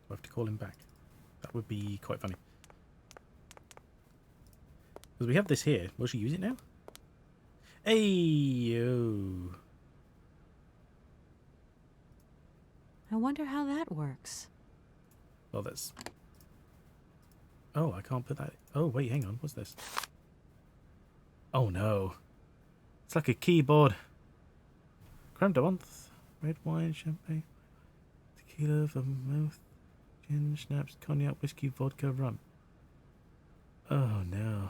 I have to call him back. That would be quite funny. Because we have this here. Will she use it now? Hey, yo. I wonder how that works. Well, that's... Oh, I can't put that... Oh, wait, hang on. What's this? Oh, no. It's like a keyboard. Creme de menthe, red wine, champagne, tequila, vermouth, gin, schnapps, cognac, whiskey, vodka, rum. Oh, no.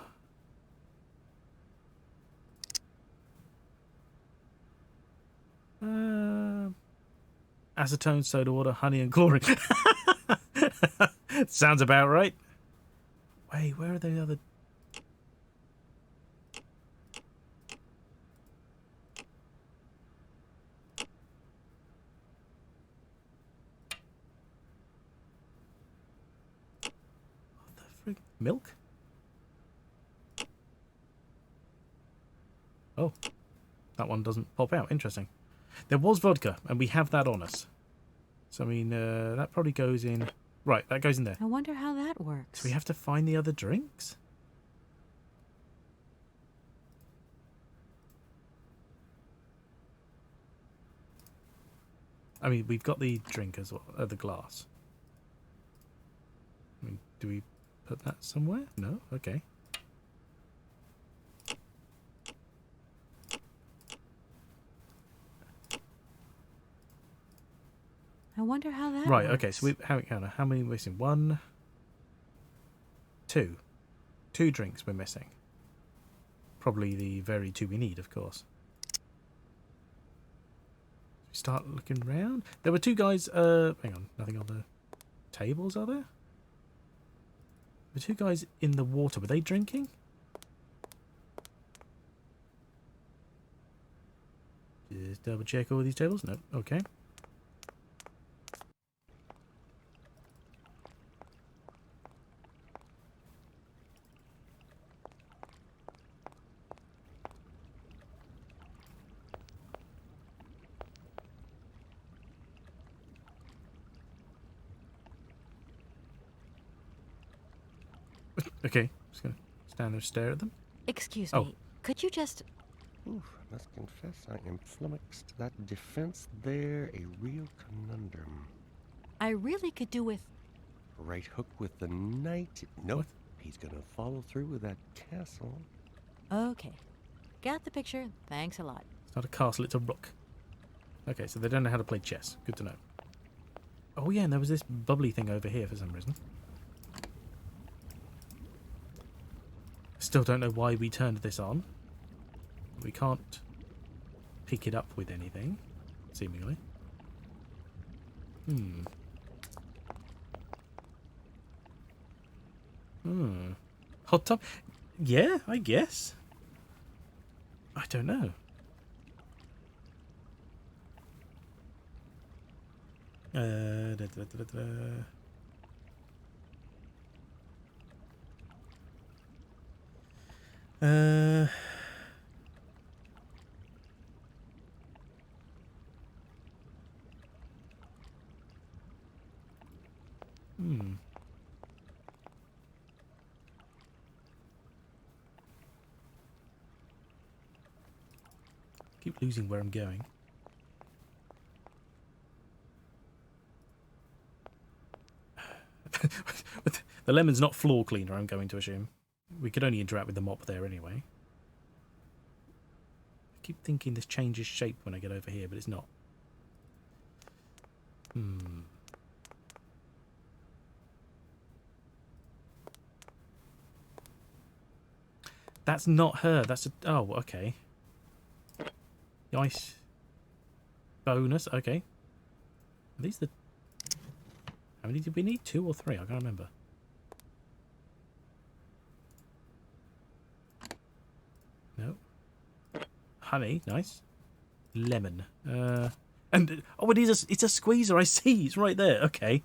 Acetone, soda water, honey, and chlorine. Sounds about right. Wait, where are the other... What the frig? Milk? Oh, that one doesn't pop out. Interesting. There was vodka, and we have that on us. So, I mean, that probably goes in... Right, that goes in there. I wonder how that works. So we have to find the other drinks? I mean, we've got the drink as well, the glass. I mean, do we put that somewhere? No? Okay. I wonder how that Right, works. okay, so how many are we missing? 1, 2. 2 drinks we're missing. probably the very two we need, of course. We start looking around. There were two guys. Hang on, nothing on the tables, are there? There were two guys in the water. Were they drinking? Just double check all these tables. No. Okay. Okay, just gonna stand there and stare at them. Excuse Oh. me. Could you just... Oof, I must confess I am flummoxed. That defense there, a real conundrum. I really could do with... Right hook with the knight. Nope, What? he's gonna follow through with that castle. Okay. Got the picture. Thanks a lot. It's not a castle, it's a rook. Okay, so they don't know how to play chess. Good to know. Oh yeah, and there was this bubbly thing over here for some reason. Still don't know why we turned this on. We can't pick it up with anything, seemingly. Hot tub? Yeah, I guess. I don't know. Da, da, da, da, da. Keep losing where I'm going. The lemon's not floor cleaner, I'm going to assume. We could only interact with the mop there anyway. I keep thinking this changes shape when I get over here, but it's not. That's not her. That's a... Oh, okay. The ice bonus. Okay. Are these the... How many did we need? 2 or 3? I can't remember. No. Honey. Nice. Lemon. And... Oh, it's a squeezer. I see. It's right there. Okay.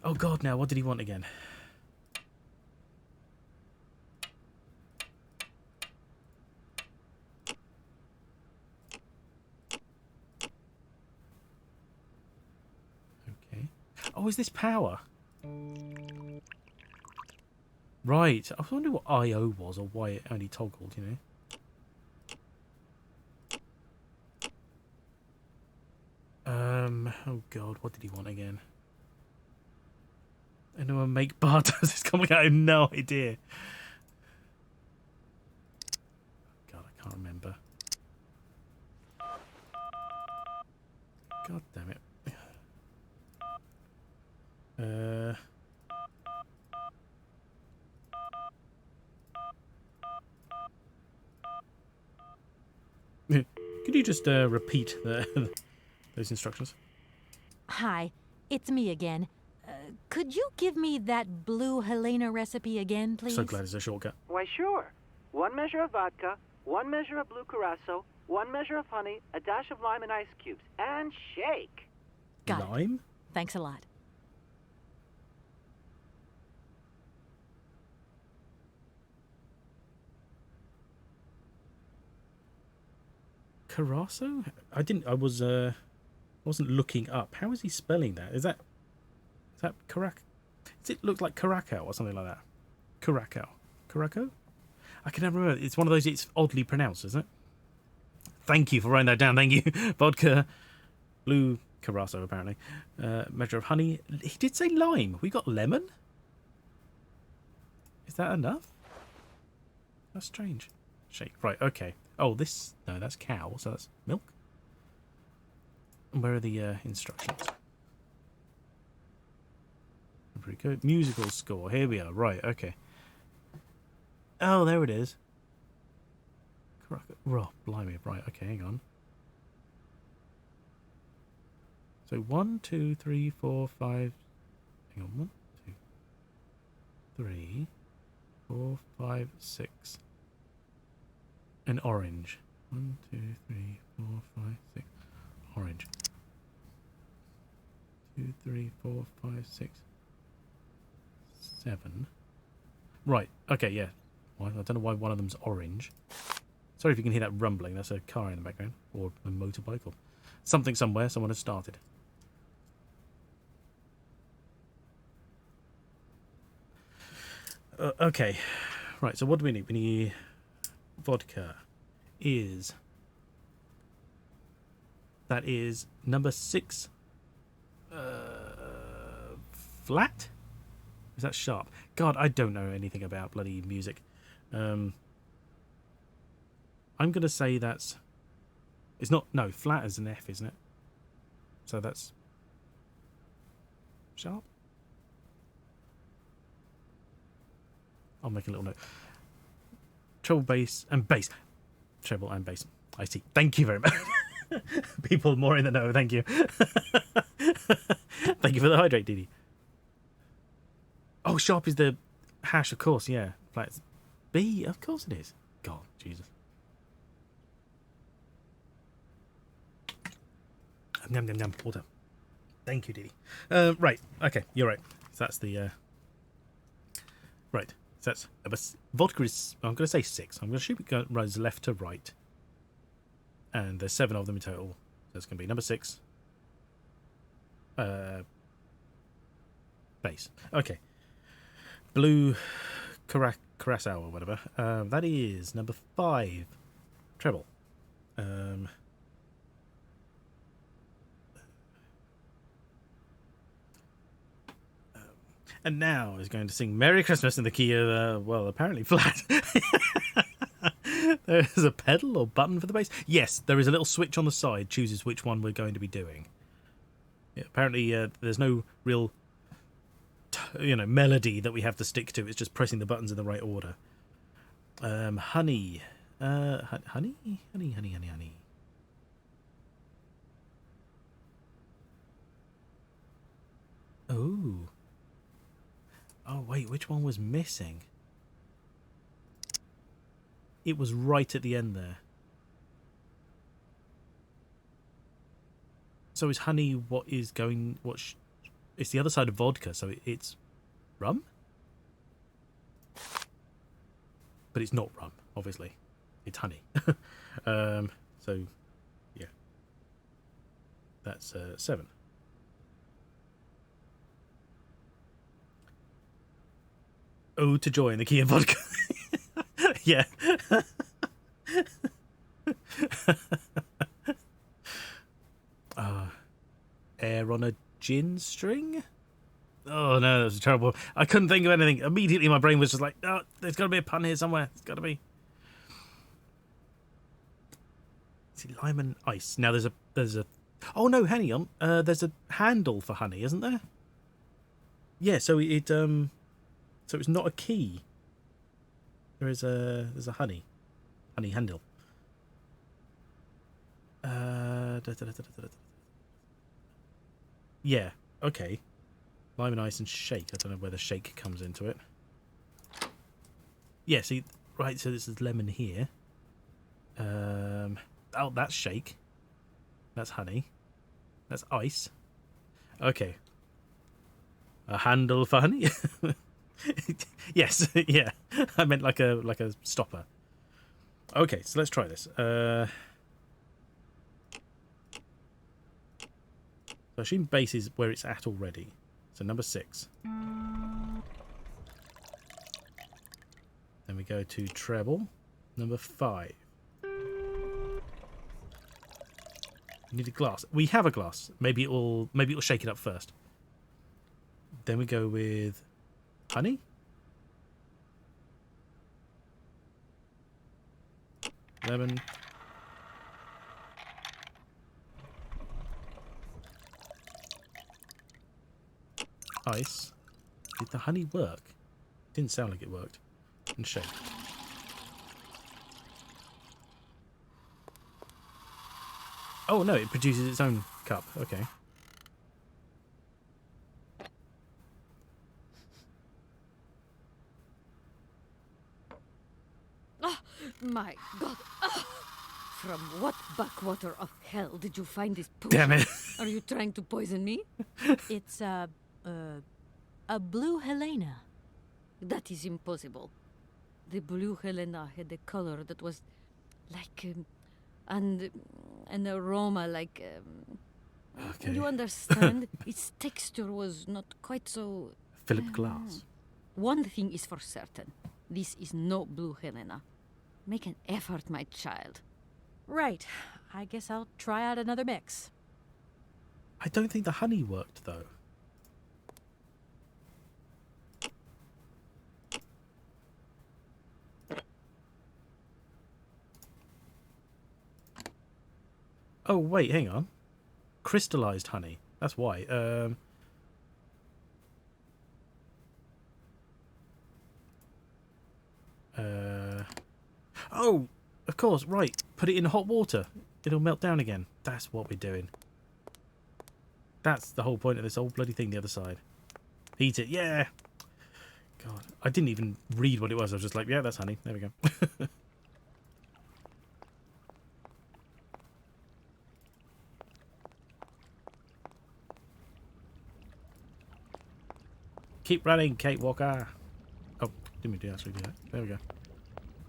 Oh, God, now. What did he want again? Oh, is this power? Right. I was wondering what I/O was or why it only toggled, you know. Oh God, what did he want again? Anyone make bar does this coming out? I have no idea. God, I can't remember. God damn it. Could you just repeat those instructions? Hi, it's me again. Could you give me that blue Helena recipe again, please? So glad it's a shortcut. Why, sure. 1 measure of vodka, 1 measure of blue curacao, 1 measure of honey, a dash of lime and ice cubes, and shake. Got it. Lime? Thanks a lot. Carasso? Wasn't looking up. How is he spelling that? Is that Carac? Does it look like Curacao or something like that? Curacao. Caraco? I can never remember. It's one of those, it's oddly pronounced, isn't it? Thank you for writing that down. Thank you. Vodka. Blue Carasso, apparently. Measure of honey. He did say lime. We got lemon? Is that enough? That's strange. Shake. Right, okay. Oh, this... No, that's cow, so that's milk. And where are the instructions? Pretty good. Musical score. Here we are. Right, okay. Oh, there it is. Oh, blimey. Right, okay, hang on. So 1, 2, 3, 4, 5. Hang on, 1, 2, 3, 4, 5, 6. An orange. 1, 2, 3, 4, 5, 6. Orange. 2, 3, 4, 5, 6, 7. Right. Okay. Yeah. Well, I don't know why one of them's orange. Sorry if you can hear that rumbling. That's a car in the background, or a motorbike, or something somewhere. Someone has started. Okay. Right. So what do we need? We need vodka. That is number 6. Flat? Is that sharp? God, I don't know anything about bloody music. I'm going to say that's... It's not... No, flat is an F, isn't it? So that's... Sharp? I'll make a little note. Treble, bass, and bass. Treble and bass. I see. Thank you very much. People more in the know, thank you. Thank you for the hydrate, Didi. Oh, sharp is the hash, of course, yeah. Flat. B, of course it is. God, Jesus. Yum, yum, yum. Water. Thank you, Didi. Right, okay, you're right. So that's the... Right, so that's... vodka is... I'm going to say 6. I'm going to shoot it runs left to right. And there's 7 of them in total. So it's going to be number 6. Bass. Okay. Blue Curacao or whatever. That is number 5. Treble. And now is going to sing Merry Christmas in the key of, well, apparently flat. There's a pedal or button for the bass. Yes, there is a little switch on the side, chooses which one we're going to be doing. Yeah, apparently there's no real... melody that we have to stick to. It's just pressing the buttons in the right order. Honey. Honey? Honey. Oh. Oh, wait, which one was missing? It was right at the end there. So is honey what is going... It's the other side of vodka, so it's rum? But it's not rum, obviously. It's honey. So, yeah. That's 7. Ode to Joy in the key of vodka. Yeah. Air on a gin string? Oh no, that was terrible. I couldn't think of anything. Immediately my brain was just like, oh, there's got to be a pun here somewhere. There's got to be. See, lime and ice. Now there's a... Oh no, hang on. There's a handle for honey, isn't there? Yeah, so so it's not a key. There's a honey handle. Yeah, okay. Lime and ice and shake. I don't know where the shake comes into it. Yeah, see, right, so this is lemon here. Oh, that's shake. That's honey. That's ice. Okay. A handle for honey? Yes, yeah. I meant like a stopper. Okay, so let's try this. So I assume bass is where it's at already. So number 6. Then we go to treble. Number 5. We need a glass. We have a glass. Maybe it'll shake it up first. Then we go with honey. Lemon. Ice. Did the honey work? Didn't sound like it worked. And shake. Oh no, it produces its own cup. Okay. My God. From what backwater of hell did you find this potion? Damn it. Are you trying to poison me? It's a blue Helena. That is impossible. The blue Helena had a color that was like and an aroma like Okay. you understand? Its texture was not quite so. Philip Glass. One thing is for certain. This is no blue Helena. Make an effort, my child. Right. I guess I'll try out another mix. I don't think the honey worked though. Oh wait, hang on. Crystallized honey. That's why. Oh, of course, right. Put it in hot water. It'll melt down again. That's what we're doing. That's the whole point of this whole bloody thing, the other side. Heat it, yeah! God, I didn't even read what it was. I was just like, yeah, that's honey. There we go. Keep running, Kate Walker. Oh, didn't we actually do that? There we go.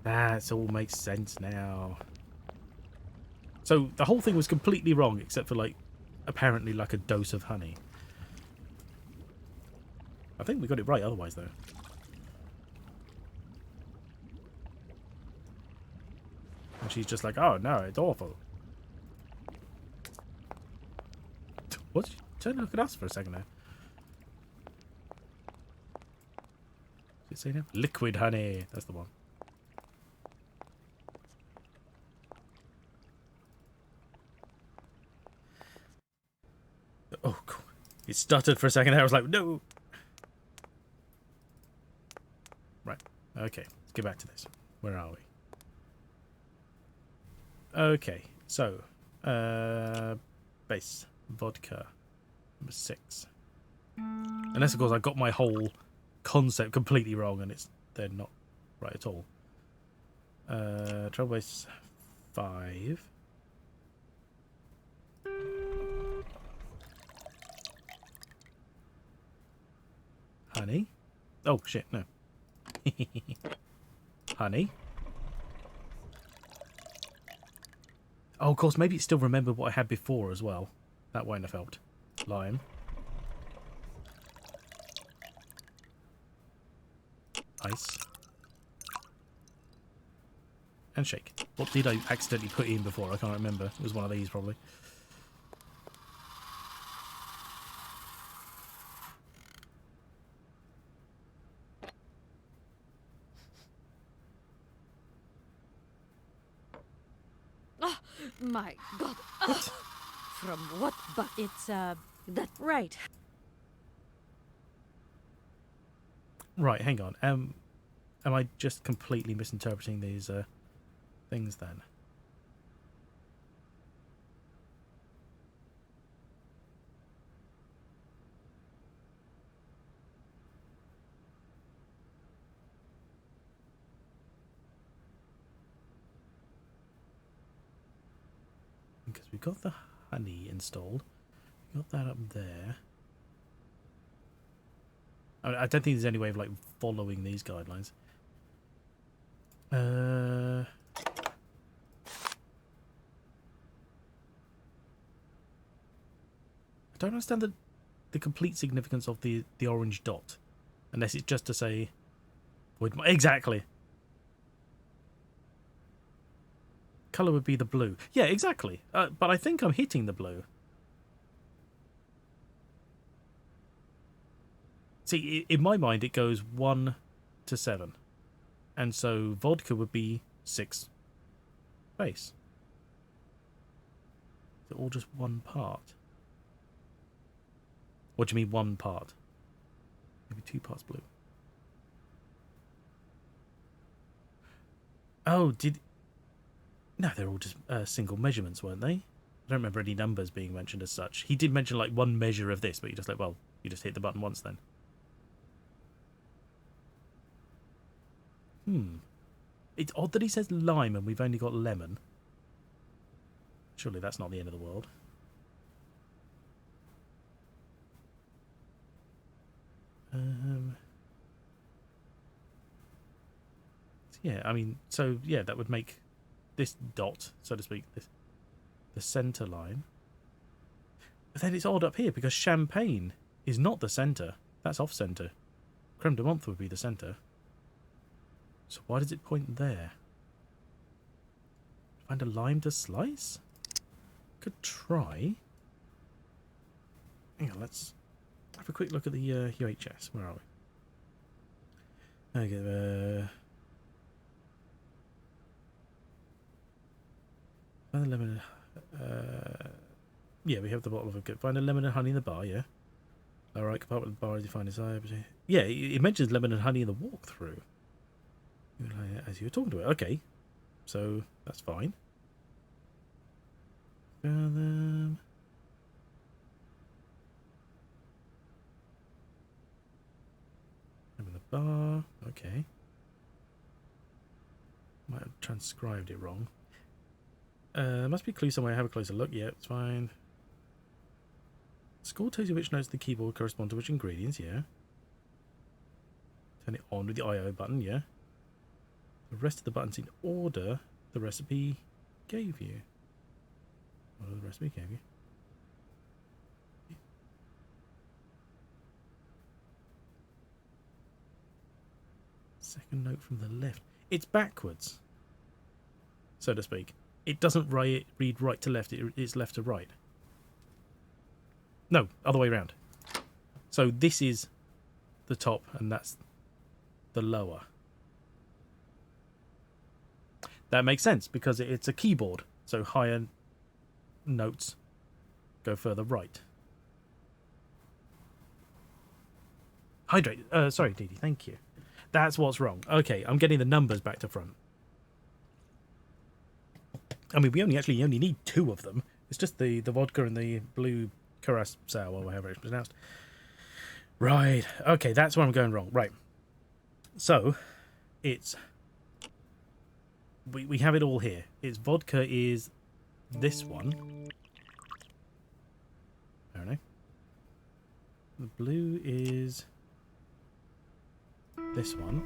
That all makes sense now. So the whole thing was completely wrong, except for like, apparently like a dose of honey. I think we got it right otherwise, though. And she's just like, oh no, it's awful. What? Turn and look at us for a second there. Does it say now? Liquid honey. That's the one. Oh, cool. It stuttered for a second there. I was like, no. Right. Okay. Let's get back to this. Where are we? Okay. So, base. Vodka. Number 6. Unless, of course, I got my whole concept completely wrong and they're not right at all. Travel base 5. Honey. Oh, shit, no. Honey. Oh, of course, maybe it still remembered what I had before as well. That won't have helped. Lime. Ice. And shake. What did I accidentally put in before? I can't remember. It was one of these, probably. My God. From what It's that right. Right, hang on. Am I just completely misinterpreting these things then? Because we got the honey installed. We got that up there. I don't think there's any way of like following these guidelines. I don't understand the complete significance of the orange dot, unless it's just to say, exactly. Color would be the blue. Yeah, exactly. But I think I'm hitting the blue. See, in my mind, it goes 1 to 7. And so vodka would be 6 base. Is it all just one part? What do you mean one part? Maybe 2 parts blue. Oh, no, they're all just single measurements, weren't they? I don't remember any numbers being mentioned as such. He did mention like one measure of this, but you're just like, well, you just hit the button once then. It's odd that he says lime and we've only got lemon. Surely that's not the end of the world. Yeah, I mean, so yeah, that would make this dot, so to speak, the centre line. But then it's odd up here because champagne is not the centre. That's off centre. Creme de menthe would be the centre. So why does it point there? Find a lime to slice? Could try. Hang on, let's have a quick look at the UHS. Where are we? Okay, find the lemon. Yeah, we have the bottle of it. Find a lemon and honey in the bar, yeah. Alright, compartment of the bar as you find inside. Yeah, it mentions lemon and honey in the walkthrough. As you were talking to it. Okay. So, that's fine. Lemon the bar. Okay. Might have transcribed it wrong. Must be a clue somewhere. Have a closer look. Yeah, it's fine. Score tells you which notes of the keyboard correspond to which ingredients. Yeah. Turn it on with the I/O button. Yeah. The rest of the buttons in order the recipe gave you. What the recipe gave you? Second note from the left. It's backwards, so to speak. It doesn't read right to left, it's left to right. No, other way around. So this is the top and that's the lower. That makes sense because it's a keyboard, so higher notes go further right. Hydrate. Sorry, Dee Dee, thank you. That's what's wrong. Okay, I'm getting the numbers back to front. I mean, we only need two of them. It's just the vodka and the blue curacao or whatever it's pronounced. Right. Okay, that's where I'm going wrong. Right. So, it's... We have it all here. Its vodka is this one. Apparently. The blue is this one.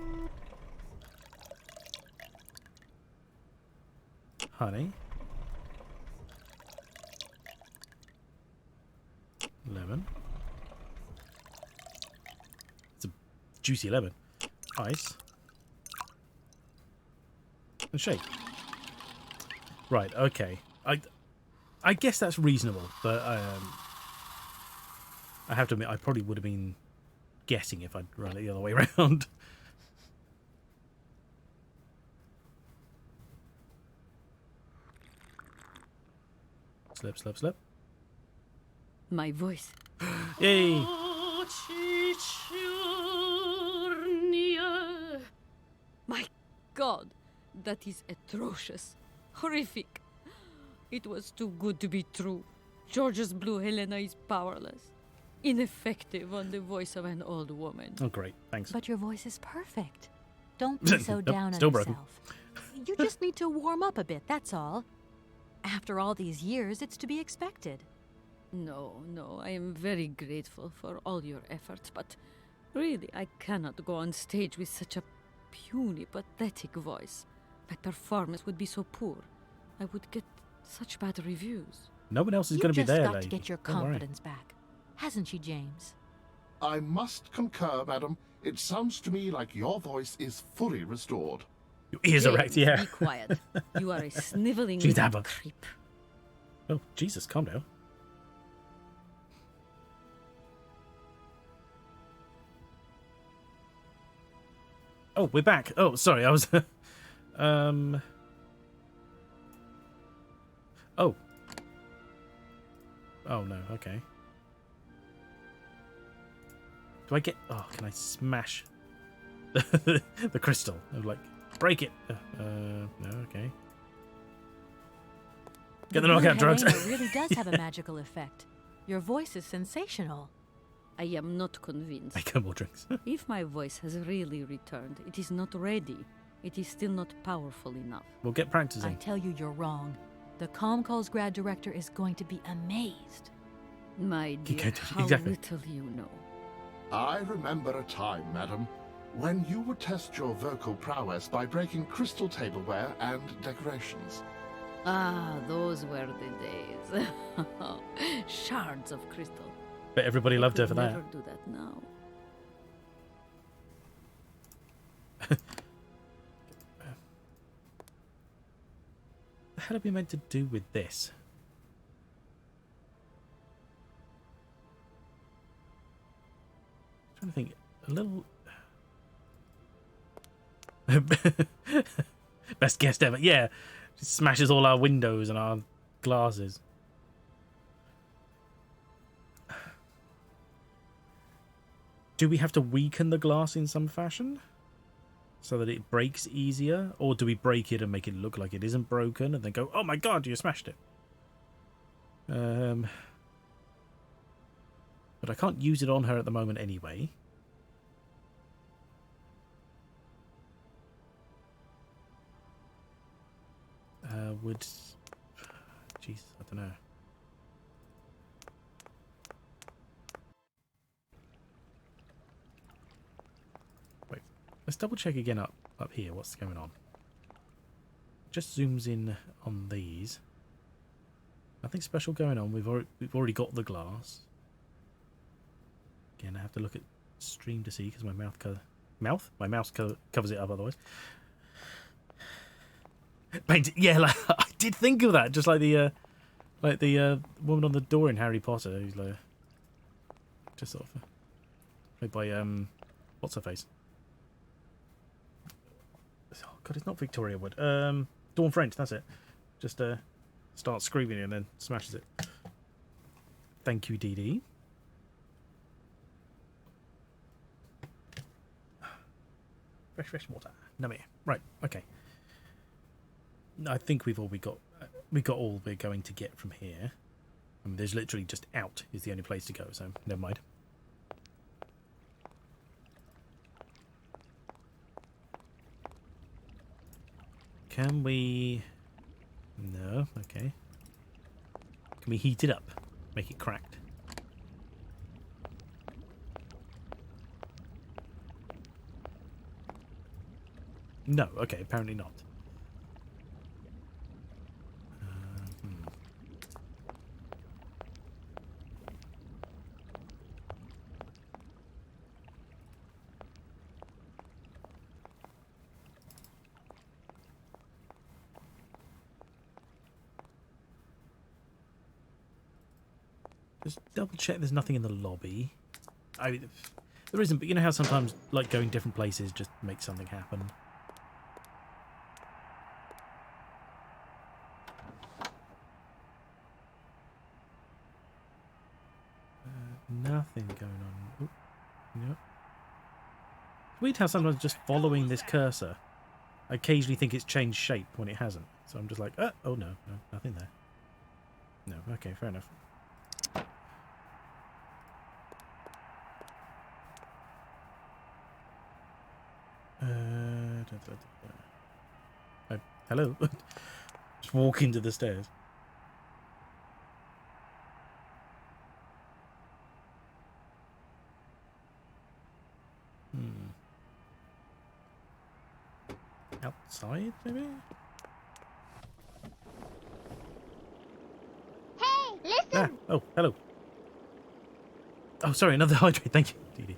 Honey. Lemon. It's a juicy lemon. Ice. And shake. Right, okay. I guess that's reasonable, but I have to admit I probably would have been guessing if I'd run it the other way around. Slip, slip, slip. My voice. Yay! My God, that is atrocious. Horrific. It was too good to be true. George's blue Helena is powerless. Ineffective on the voice of an old woman. Oh, great. Thanks. But your voice is perfect. Don't be so down on still broken. yourself. You just need to warm up a bit, that's all. After all these years, it's to be expected. No, I am very grateful for all your efforts, but really, I cannot go on stage with such a puny, pathetic voice. My performance would be so poor. I would get such bad reviews. No one else is going to be there, You've just got lady. to get your Don't worry. confidence back. Hasn't she, James? I must concur, madam. It sounds to me like your voice is fully restored. Your ears are erect, yeah. Be quiet. You are a sniveling She's little Abba. creep. Oh, Jesus, calm down. Oh, we're back. Oh, sorry, I was... Oh. Oh, no, okay. Do I get... Oh, can I smash the crystal? I'm like, break it. No, okay. Get the blue knockout drugs. Helena really does have a magical effect. Your voice is sensational. I am not convinced. Make her more drinks. If my voice has really returned, it is not ready. It is still not powerful enough. We'll get I practicing. tell you, you're wrong. The Calls grad director is going to be amazed. My dear, Okay, how exactly. little you know. I remember a time, madam, when you would test your vocal prowess by breaking crystal tableware and decorations. Ah, those were the days. Shards of crystal. But everybody loved her for that. Never do that now. What the hell are we meant to do with this? I'm trying to think. A little. Best guess ever. Yeah. Just smashes all our windows and our glasses. Do we have to weaken the glass in some fashion so that it breaks easier? Or do we break it and make it look like it isn't broken and then go, oh my god, you smashed it? But I can't use it on her at the moment anyway. Would... Jeez, I don't know. Wait, let's double check again up here what's going on. Just zooms in on these. Nothing special going on. We've already got the glass. Again, I have to look at stream to see because my my mouse covers it up otherwise. Paint, yeah, like, I did think of that. Just like the woman on the door in Harry Potter, who's like just sort of played by what's her face? Oh god, it's not Victoria Wood. Dawn French. That's it. Just starts screaming and then smashes it. Thank you, Dee Dee. Fresh water. No me. Right. Okay. I think we got all we're going to get from here. I mean, there's literally just out is the only place to go, so never mind. Can we... No, okay. Can we heat it up? Make it cracked? No, okay, apparently not. Just double check there's nothing in the lobby. I mean, there isn't, but you know how sometimes like going different places just makes something happen. Nothing going on. Oop, nope. Weird how sometimes just following this cursor, I occasionally think it's changed shape when it hasn't. So I'm just like, oh no, nothing there. No, okay, fair enough. Hello. Just walk into the stairs. Outside, maybe? Hey, listen! Ah, oh, hello. Oh, sorry, another hydrate. Thank you, Dee Dee.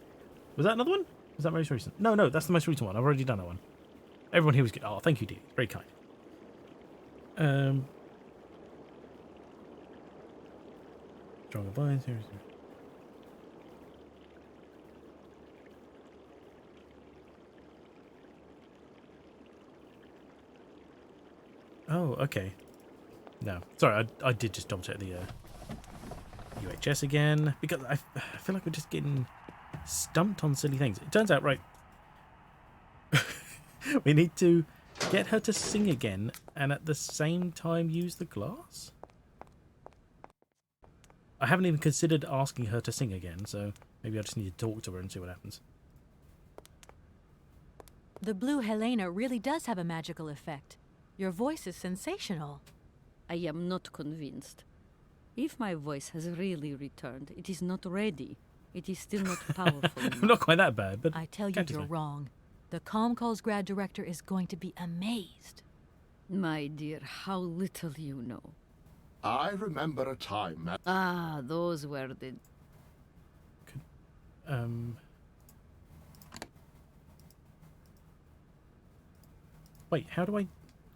Was that another one? Was that most recent? No, that's the most recent one. I've already done that one. Everyone here was good. Oh, thank you, Dee Dee. Very kind. Stronger vines. Here. Oh, okay. No, sorry, I did just double check the UHS again because I feel like we're just getting stumped on silly things. It turns out, right, we need to get her to sing again and at the same time use the glass. I haven't even considered asking her to sing again, so maybe I just need to talk to her and see what happens. The blue Helena really does have a magical effect. Your voice is sensational. I am not convinced. If my voice has really returned, it is not ready. It is still not powerful enough. Not quite that bad, but I tell you, Cactus you're Man. wrong. The Calls grad director is going to be amazed. My dear, how little you know. I remember a time, Ah, those were the... Wait, how do I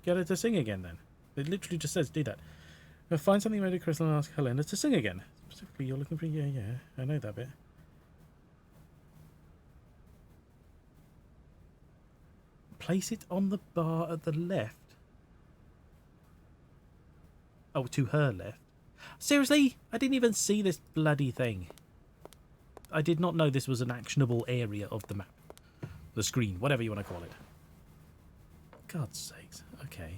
get her to sing again then? It literally just says do that. Find something made of crystal and ask Helena to sing again. Specifically, you're looking for... Yeah, I know that bit. Place it on the bar at the left. Oh, to her left. Seriously? I didn't even see this bloody thing. I did not know this was an actionable area of the map. The screen, whatever you want to call it. God's sakes. Okay.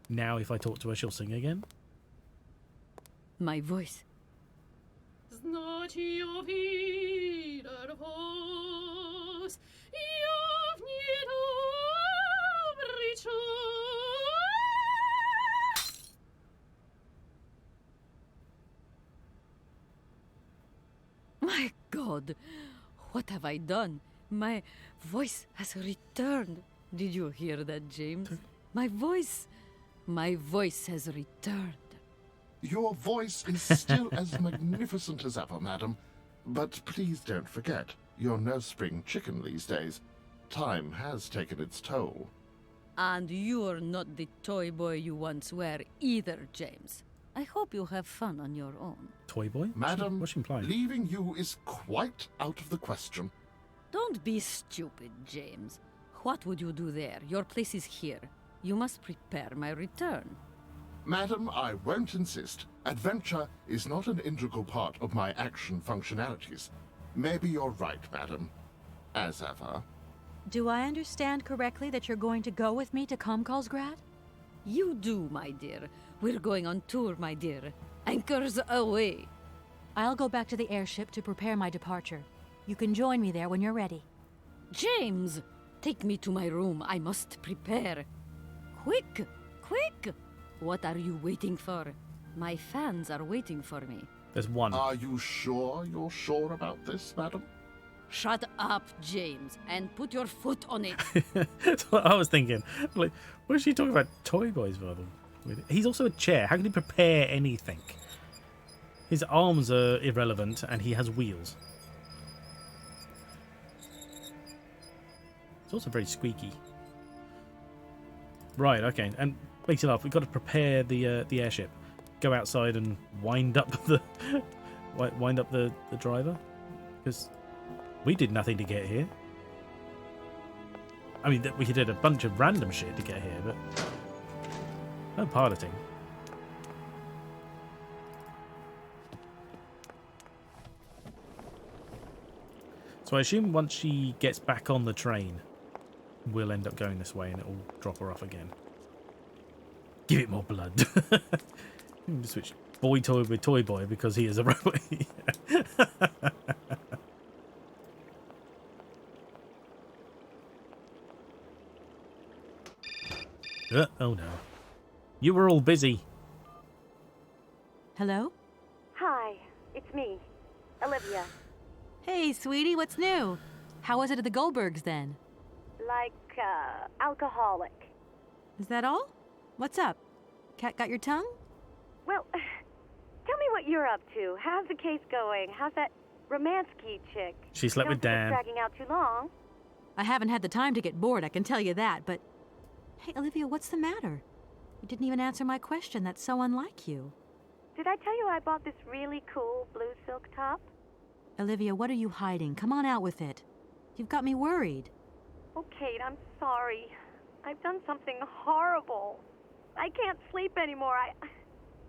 Now if I talk to her, she'll sing again? My voice. My God, what have I done? My voice has returned. Did you hear that, James? My voice has returned. Your voice is still as magnificent as ever, madam. But please don't forget, you're no spring chicken these days. Time has taken its toll. And you're not the toy boy you once were either, James. I hope you have fun on your own. Toy boy? Madam, What's she implying? leaving you is quite out of the question. Don't be stupid, James. What would you do there? Your place is here. You must prepare my return. Madam, I won't insist. Adventure is not an integral part of my action functionalities. Maybe you're right, madam. As ever. Do I understand correctly that you're going to go with me to Calls grad? You do, my dear. We're going on tour, my dear. Anchors away. I'll go back to the airship to prepare my departure. You can join me there when you're ready. James, take me to my room. I must prepare. Quick, quick! What are you waiting for? My fans are waiting for me. There's one. Are you sure you're sure about this, madam? Shut up, James, and put your foot on it. That's what I was thinking. Like, what is she talking about? Toy boys, for them. He's also a chair. How can he prepare anything? His arms are irrelevant, and he has wheels. It's also very squeaky. Right, okay. And makes it up. We've got to prepare the airship. Go outside and wind up the driver, because we did nothing to get here. I mean, we did a bunch of random shit to get here, but no piloting. So I assume once she gets back on the train, we'll end up going this way and it'll drop her off again. Give it more blood. Switch boy toy with toy boy because he is a robot. Oh no. You were all busy. Hello? Hi, it's me, Olivia. Hey, sweetie, what's new? How was it at the Goldbergs then? Like, alcoholic. Is that all? What's up? Cat got your tongue? Well, tell me what you're up to. How's the case going? How's that Romansky chick? She slept with Don't think Dan. it's dragging out too long. I haven't had the time to get bored, I can tell you that, but... Hey, Olivia, what's the matter? You didn't even answer my question. That's so unlike you. Did I tell you I bought this really cool blue silk top? Olivia, what are you hiding? Come on out with it. You've got me worried. Oh, Kate, I'm sorry. I've done something horrible. I can't sleep anymore.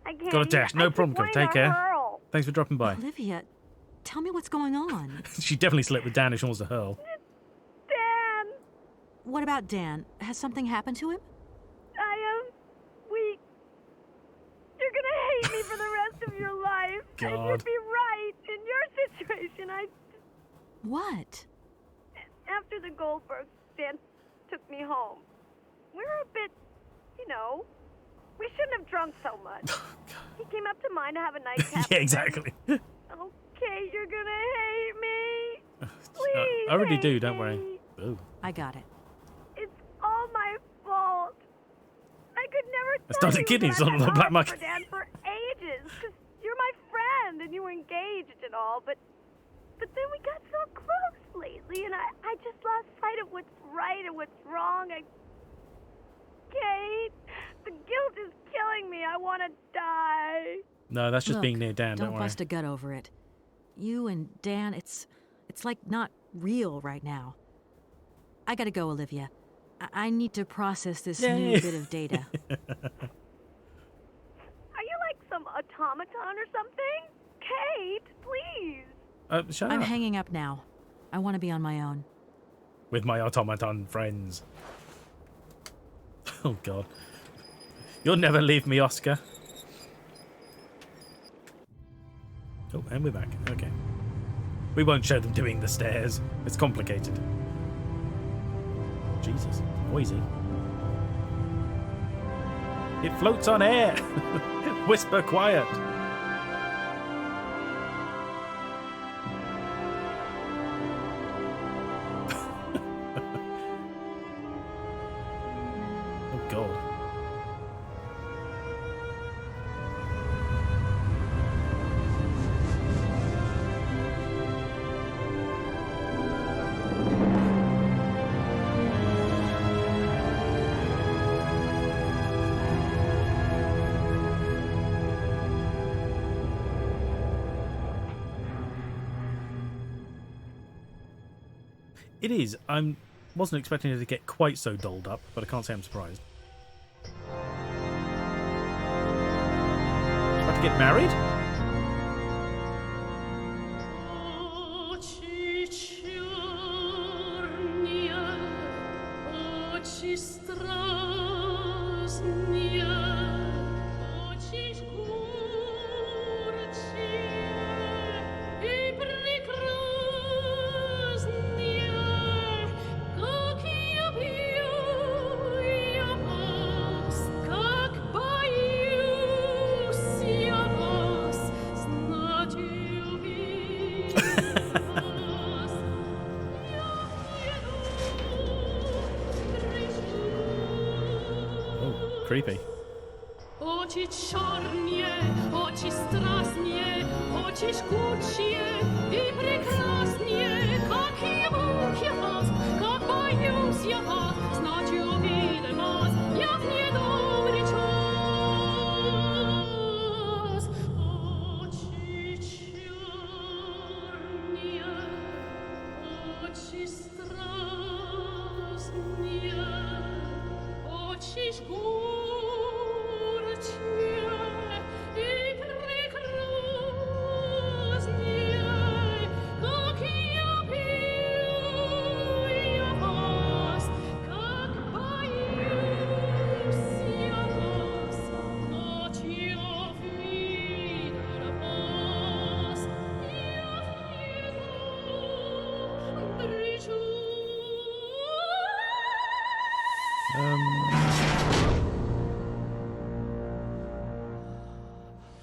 I can't Got a eat. dash. I No keep problem. wanting Take to care. hurl. Thanks for dropping by. Olivia, tell me what's going on. She definitely slept with Dan if she wants to hurl. Dan, What about Dan? Has something happened to him? I am weak. You're gonna hate me for the rest of your life. God. you'd be right. In your situation, What? after the Goldbergs, Dan took me home. We were a bit, we shouldn't have drunk so much. He came up to mine to have a nightcap. Yeah, exactly. Okay, you're gonna hate me. Please. I already do, hate don't worry. me. Ooh. I got it. It's all my fault. I could never I tell started you kidding, that son I've of a been black off market. for Dan for ages, because you're my friend and you were engaged and all, but then we got so close lately, and I just lost sight of what's right and what's wrong. Kate, the guilt is killing me. I want to die. No, that's just Look, being near Dan, don't don't worry. bust a gut over it. You and Dan, it's like not real right now. I gotta go, Olivia. I need to process this Yay. new bit of data. Are you like some automaton or something? Kate, please. Shut I'm up. hanging up now. I want to be on my own. With my automaton friends. Oh, God. You'll never leave me, Oscar. Oh, and we're back. Okay. We won't show them doing the stairs. It's complicated. Jesus. Noisy. It floats on air. Whisper quiet. Oh, God. It is. I wasn't expecting it to get quite so dolled up, but I can't say I'm surprised. About to get married? Creepy. Очи черные, очи страстные, очи жгучие и прекраснее, как я вас, как боюсь я вас, знать увидел вас, я в недобрый час. Очи черные, очи страстные, очи жгучие.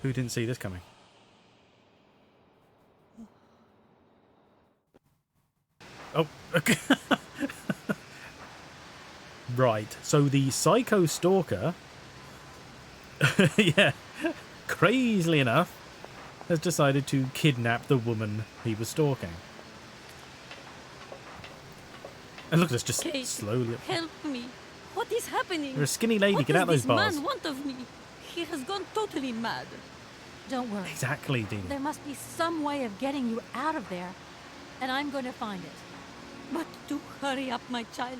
Who didn't see this coming? Oh, okay. Right, so the psycho stalker, yeah, crazily enough, has decided to kidnap the woman he was stalking. And look at us, just Kate, slowly. help me. What is happening? You're a skinny lady, What get out does those bars. this man want of me? He has gone totally mad. Don't worry. Exactly, Dean. There must be some way of getting you out of there, and I'm going to find it. But do hurry up, my child.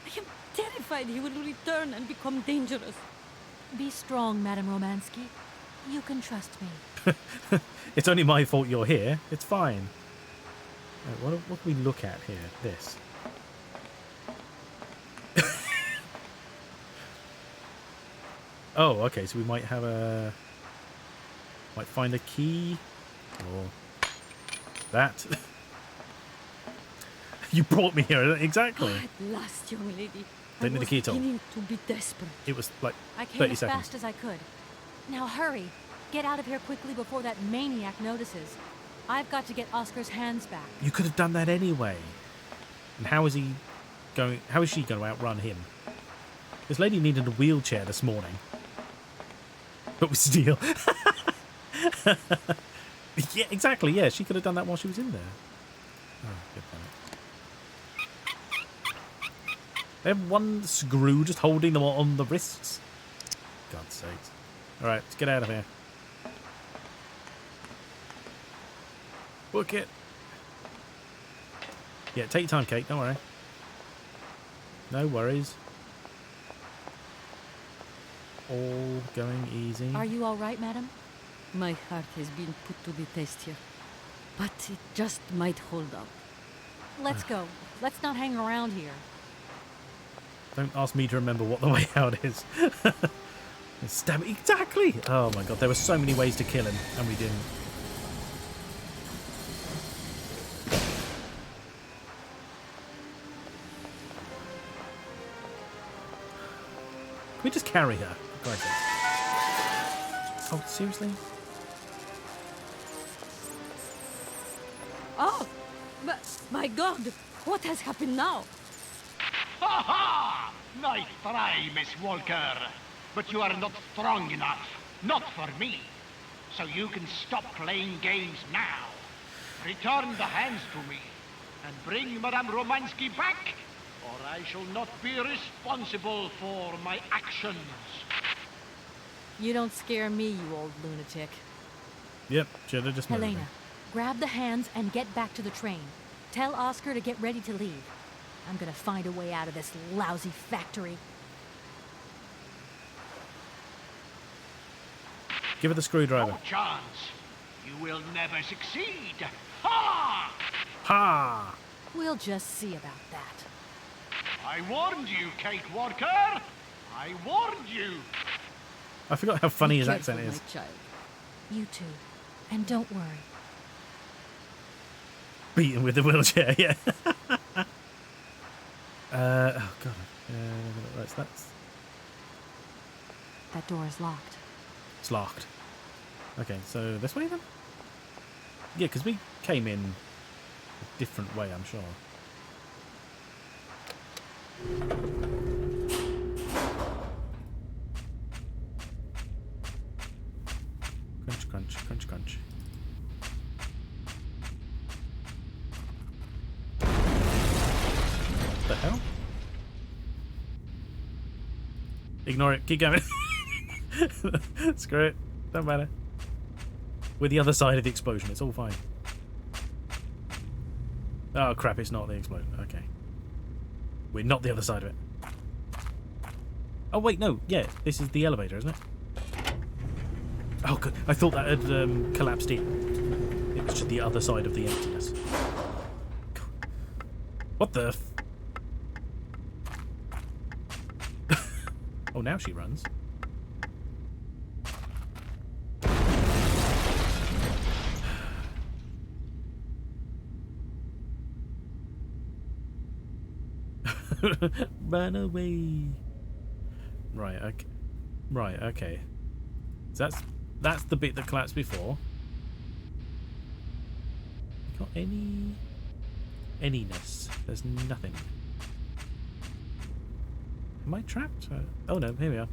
I am terrified he will return and become dangerous. Be strong, Madame Romansky. You can trust me. It's only my fault you're here. It's fine. Right, what can we look at here? This. Oh, okay. So we might have a... Might find a key Or that. You brought me here, exactly. At last, young lady. Don't need the key at all. Beginning to be desperate. It was like I came 30 as seconds. fast as I could. Now hurry. Get out of here quickly before that maniac notices. I've got to get Oscar's hands back. You could have done that anyway. And how is he going? How is she going to outrun him? This lady needed a wheelchair this morning, but with steel. Yeah, exactly. Yeah, she could have done that while she was in there. Oh, good point. They have one screw just holding them on the wrists. God's sakes! All right, let's get out of here. Book it. Yeah, take your time, Kate. Don't worry. No worries. All going easy. Are you all right, madam? My heart has been put to the test here. But it just might hold up. Let's go. Let's not hang around here. Don't ask me to remember what the way out is. Stab it. Exactly. Oh my god, there were so many ways to kill him, and we didn't. Can we just carry her? For Christ's sake. Oh, seriously? Oh! But, my God! What has happened now? Ha ha! Nice try, Miss Walker. But you are not strong enough. Not for me. So you can stop playing games now. Return the hands to me. And bring Madame Romansky back, or I shall not be responsible for my actions. You don't scare me, you old lunatic. Yep, should have just moved. Helena, grab the hands and get back to the train. Tell Oscar to get ready to leave. I'm gonna find a way out of this lousy factory. Give her the screwdriver. No chance. You will never succeed. Ha! Ha! We'll just see about that. I warned you, Kate Walker. I warned you. I forgot how funny Be his careful, accent is. my child. You too. And don't worry. Beaten with the wheelchair, yeah. Oh god. That's That door is locked. it's locked. Okay, so this way then? Yeah, because we came in a different way, I'm sure. Crunch, crunch, crunch, crunch. What the hell? Ignore it. Keep going. Screw it. Don't matter. We're the other side of the explosion. It's all fine. Oh crap! It's not the explosion. Okay. We're not the other side of it. Oh wait, no. Yeah, this is the elevator, isn't it? Oh good. I thought that had collapsed in. It was just the other side of the emptiness. What the? Oh, now she runs. Run away. Right, okay. Right, okay. So that's the bit that collapsed before. Got anyness? There's nothing. Am I trapped? Oh no, here we are.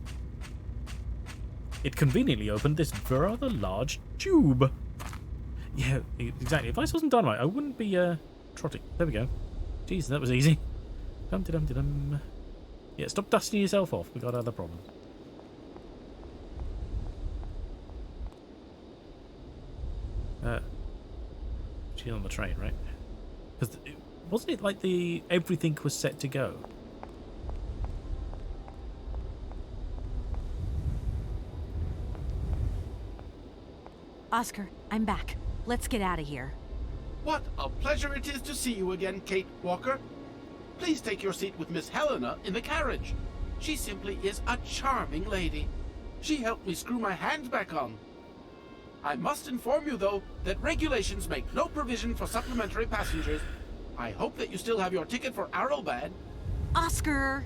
It conveniently opened this rather large tube. Yeah, exactly. If I saw some dynamite, I wouldn't be trotting. There we go. Jeez, that was easy. Dum-de-dum-de-dum. Yeah, stop dusting yourself off. We got other problems. She's on the train, right? Because wasn't it like everything was set to go? Oscar, I'm back. Let's get out of here. What a pleasure it is to see you again, Kate Walker. Please take your seat with Miss Helena in the carriage. She simply is a charming lady. She helped me screw my hands back on. I must inform you, though, that regulations make no provision for supplementary passengers. I hope that you still have your ticket for Arrowbad. Oscar!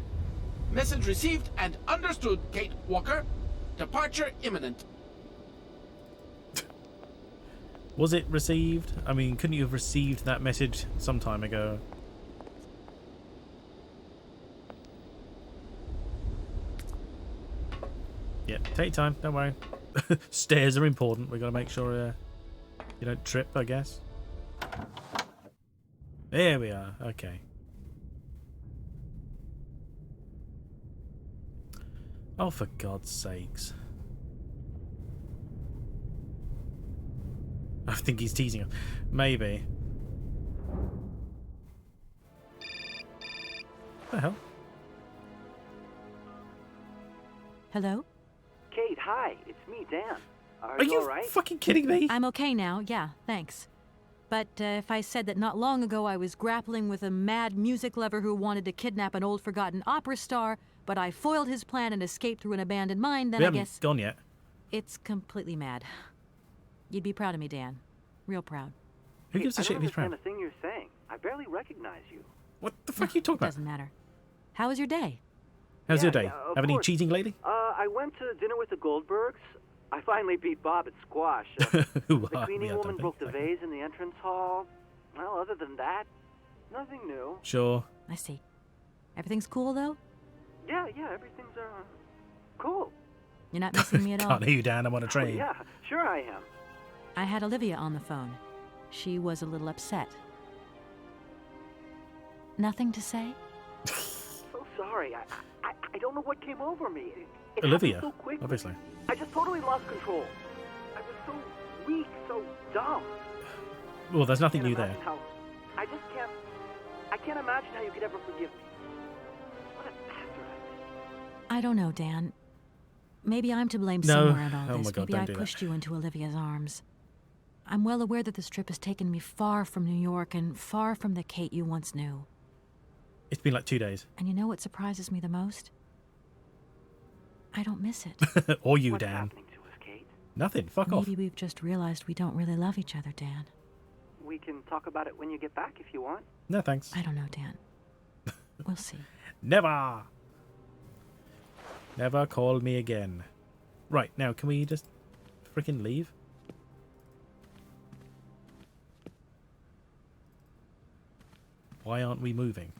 Message received and understood, Kate Walker. Departure imminent. Was it received? I mean, couldn't you have received that message some time ago? Yeah, take your time, don't worry. Stairs are important, we've got to make sure you don't trip, I guess. There we are, okay. Oh, for God's sakes. I think he's teasing us. Maybe. What the hell? Hello? Kate, hi. It's me, Dan. Are you all right? fucking kidding me? I'm okay now, yeah, thanks. But if I said that not long ago I was grappling with a mad music lover who wanted to kidnap an old forgotten opera star, but I foiled his plan and escaped through an abandoned mine, then We I haven't guess gone yet. it's completely mad. You'd be proud of me, Dan. Real proud. Who gives a shit if he's I don't proud? understand a thing you're saying. I barely recognize you. What the fuck are you talking about? Doesn't matter. How was your day? How's your Yeah, day? yeah, of Have any course. cheating lately? I went to dinner with the Goldbergs. I finally beat Bob at squash. Who The are cleaning we? I don't woman think broke the so. vase in the entrance hall. Well, other than that, nothing new. Sure. I see. Everything's cool, though? Yeah, everything's cool. You're not missing me at all? Can't hear you, Dan. I'm on a Oh, train. yeah, sure I am. I had Olivia on the phone. She was a little upset. Nothing to say? So sorry. I don't know what came over me. It Olivia, happened so quickly. obviously. I just totally lost control. I was so weak, so dumb. Well, there's nothing Can't new there. imagine how- I can't imagine how you could ever forgive me. What a bastard I've been. I don't know, Dan. Maybe I'm to blame No. somewhere in all Oh this. my God, Maybe don't I do that. pushed you into Olivia's arms. I'm well aware that this trip has taken me far from New York and far from the Kate you once knew. It's been like 2 days. And you know what surprises me the most? I don't miss it. Or you, What's Dan. happening to us, Kate? Nothing. Fuck off. Maybe we've just realized we don't really love each other, Dan. We can talk about it when you get back if you want. No, thanks. I don't know, Dan. We'll see. Never. Never call me again. Right, now, can we just freaking leave? Why aren't we moving?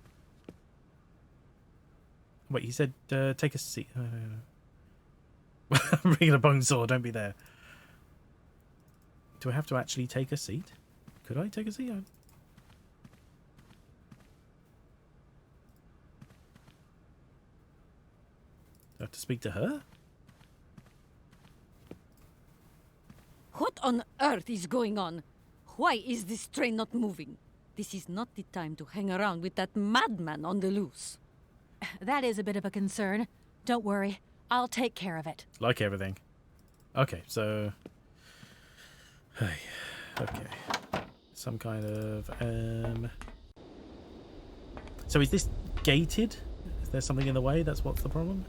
Wait, he said take a seat. I'm bringing a bone saw, don't be there. Do I have to actually take a seat? Could I take a seat? I have to speak to her? What on earth is going on? Why is this train not moving? This is not the time to hang around with that madman on the loose. That is a bit of a concern. Don't worry. I'll take care of it. Like everything. Okay, so... Okay. Some kind of... So is this gated? Is there something in the way? That's what's the problem?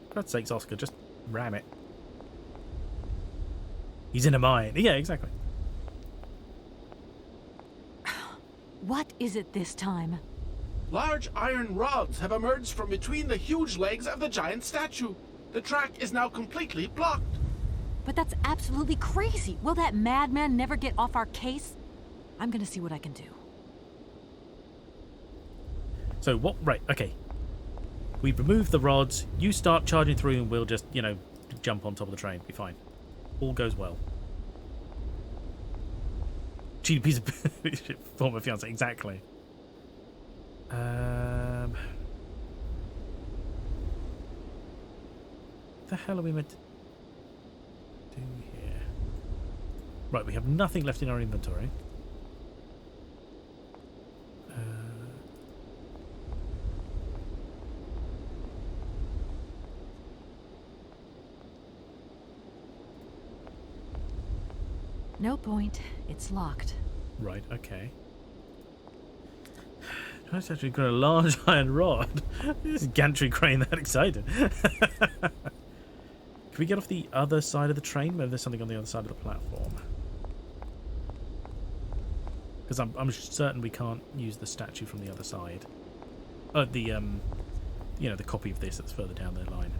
For God's sakes, Oscar, just ram it. He's in a mine. Yeah, exactly. What is it this time? Large iron rods have emerged from between the huge legs of the giant statue. The track is now completely blocked. But that's absolutely crazy. Will that madman never get off our case? I'm gonna see what I can do. So what... Right, okay. We remove the rods. You start charging through and we'll just, you know, jump on top of the train. Be fine. All goes well. Cheap piece of former fiance, exactly. The hell are we meant to do here? Right, we have nothing left in our inventory. No point. It's locked. Right, okay. I've actually got a large iron rod. This gantry crane that excited. Can Can we get off the other side of the train? Maybe there's something on the other side of the platform. Because I'm certain we can't use the statue from the other side. Oh, the copy of this that's further down the line.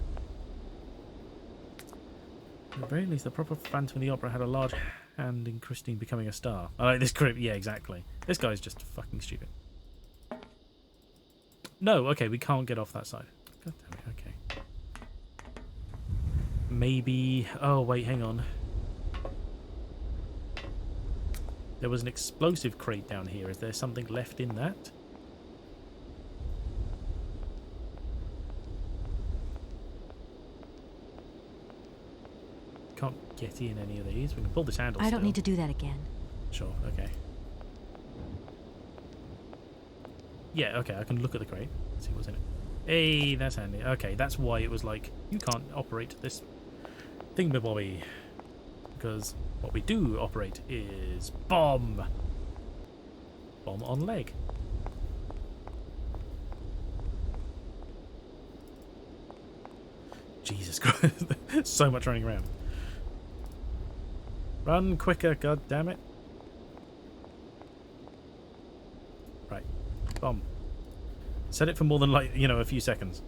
At the very least, the proper Phantom of the Opera had a large hand in Christine becoming a star. I like this crypt. Yeah, exactly. This guy's just fucking stupid. No, okay, we can't get off that side. God damn it, okay. Maybe... Oh, wait, hang on. There was an explosive crate down here. Is there something left in that? Can't get in any of these. We can pull this handle I don't need to do that again. Sure, okay. Yeah, okay, I can look at the crate. See what's in it. Hey, that's handy. Okay, that's why it was like, you can't operate this thingamabobby. Because what we do operate is bomb. Bomb on leg. Jesus Christ. So much running around. Run quicker, god damn it. Right. Bomb. Set it for more than, like, you know, a few seconds.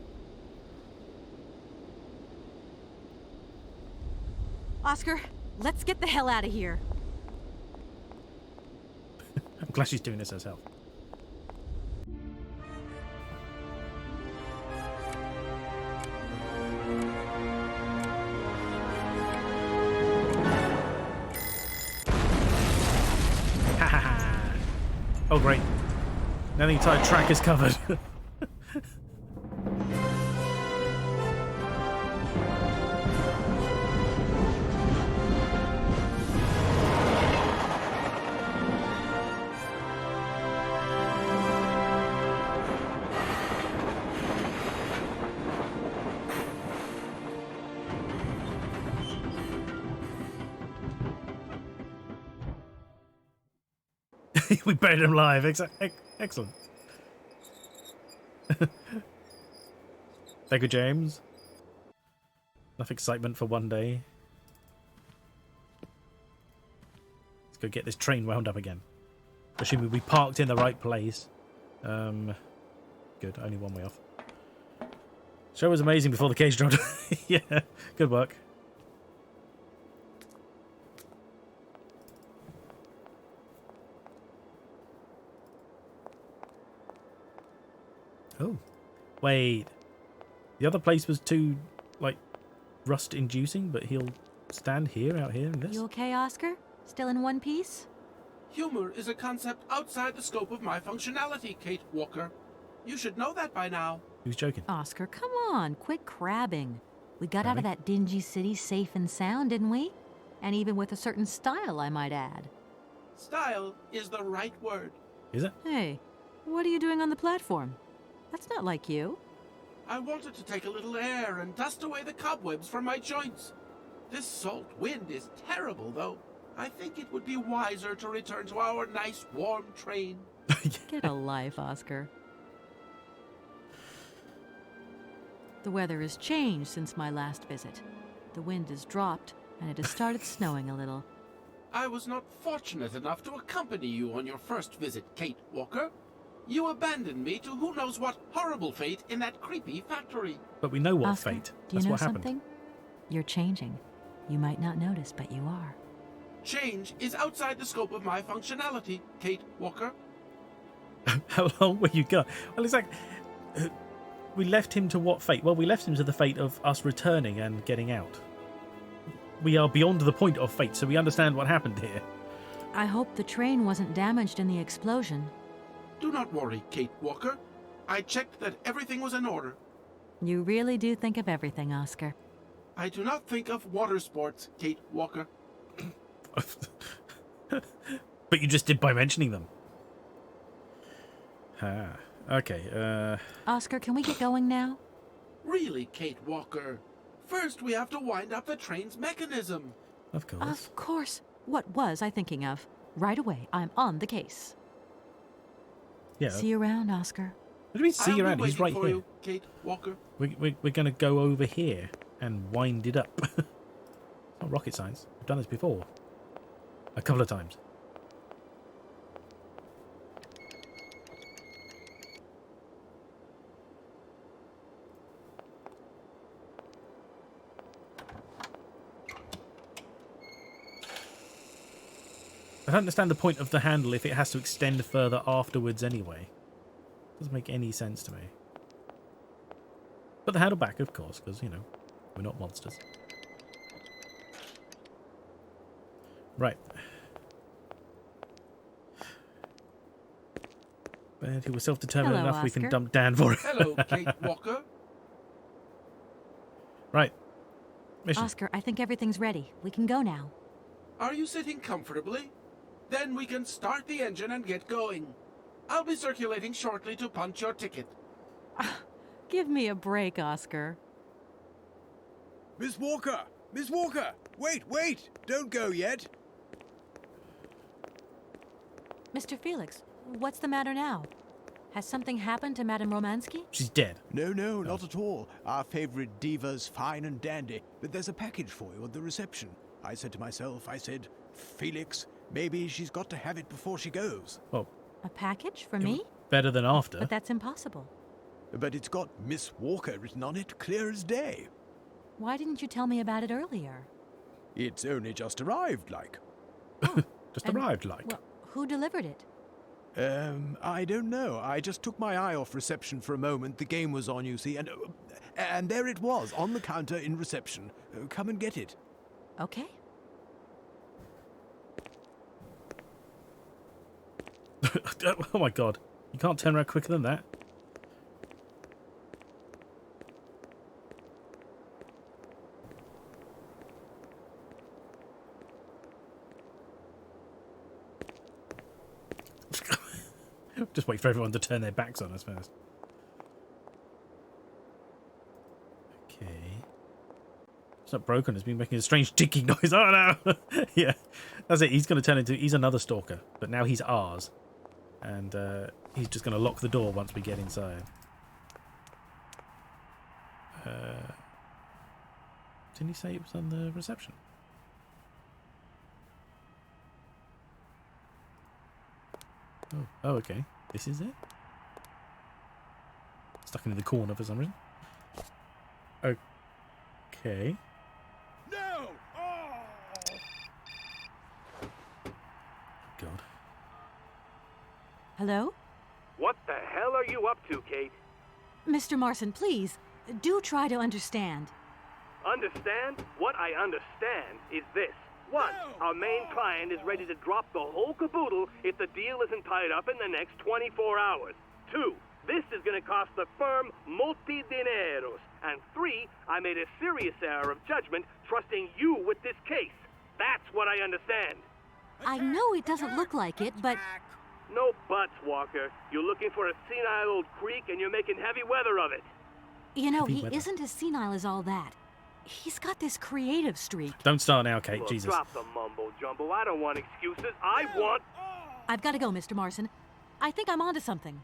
Oscar, let's get the hell out of here. I'm glad she's doing this herself. Oh, great. Now the entire track is covered. We buried him live. Excellent. Thank you, James. Enough excitement for one day. Let's go get this train wound up again. Assuming we parked in the right place. Good, only one way off. Show was amazing before the cage dropped. Yeah, good work. Oh, wait. The other place was too, like, rust-inducing, but he'll stand here, out here, in this? You okay, Oscar? Still in one piece? Humor is a concept outside the scope of my functionality, Kate Walker. You should know that by now. Who's joking? Oscar, come on, quit crabbing. We got out of that dingy city safe and sound, didn't we? And even with a certain style, I might add. Style is the right word. Is it? Hey, what are you doing on the platform? That's not like you. I wanted to take a little air and dust away the cobwebs from my joints. This salt wind is terrible, though. I think it would be wiser to return to our nice, warm train. Get a life, Oscar. The weather has changed since my last visit. The wind has dropped, and it has started snowing a little. I was not fortunate enough to accompany you on your first visit, Kate Walker. You abandoned me to who knows what horrible fate in that creepy factory. But we know what Oscar, fate. Do you That's know what happened. something? You're changing. You might not notice, but you are. Change is outside the scope of my functionality, Kate Walker. How long were you gone? Well, it's like... we left him to what fate? Well, we left him to the fate of us returning and getting out. We are beyond the point of fate, so we understand what happened here. I hope the train wasn't damaged in the explosion. Do not worry, Kate Walker. I checked that everything was in order. You really do think of everything, Oscar. I do not think of water sports, Kate Walker. But you just did by mentioning them. Okay, Oscar, can we get going now? Really, Kate Walker. First, we have to wind up the train's mechanism. Of course. Of course. What was I thinking of? Right away. I'm on the case. Yeah. See you around, Oscar. What do you mean see you I'll around? be He's waiting right for here. you, Kate Walker. We're going to go over here. and wind it up. It's not rocket science. I've done this before. A couple of times. I don't understand the point of the handle if it has to extend further afterwards anyway. Doesn't make any sense to me. Put the handle back, of course, because, you know, we're not monsters. Right. But he was self-determined Hello, enough we can Oscar. dump Dan for him. Hello, Kate Walker. Right. Mission. Oscar, I think everything's ready. We can go now. Are you sitting comfortably? Then we can start the engine and get going. I'll be circulating shortly to punch your ticket. Give me a break, Oscar. Miss Walker! Miss Walker! Wait! Don't go yet! Mr. Felix, what's the matter now? Has something happened to Madame Romansky? She's dead. No, not at all. Our favorite diva's fine and dandy. But there's a package for you at the reception. I said to myself, Felix, maybe she's got to have it before she goes. Well, A package for me? better than after. But that's impossible. But it's got Miss Walker written on it, clear as day. Why didn't you tell me about it earlier? It's only just arrived, like. Just And- arrived, like. Well, who delivered it? I don't know. I just took my eye off reception for a moment. The game was on, you see, and there it was, on the counter in reception. Come and get it. Okay. Oh my god. You can't turn around quicker than that. Just wait for everyone to turn their backs on us first. Okay. It's not broken. It's been making a strange ticking noise. Oh no! Yeah, that's it. He's going to turn into... He's another stalker, but now he's ours. And he's just going to lock the door once we get inside. Didn't he say it was on the reception? Oh, okay. This is it? Stuck in the corner for some reason. Okay. No! Oh! God. Hello? What the hell are you up to, Kate? Mr. Marson, please, do try to understand. Understand? What I understand is this. One, our main client is ready to drop the whole caboodle if the deal isn't tied up in the next 24 hours. Two, this is going to cost the firm multi-dineros. And three, I made a serious error of judgment trusting you with this case. That's what I understand. I know it doesn't look like it, but No buts, Walker. You're looking for a senile old creek and you're making heavy weather of it. you know, Heavy he weather. isn't as senile as all that. He's got this creative streak. Don't start now, Kate. Look, Jesus. drop the mumbo-jumbo. I don't want excuses. I want... I've got to go, Mr. Marson. I think I'm onto something.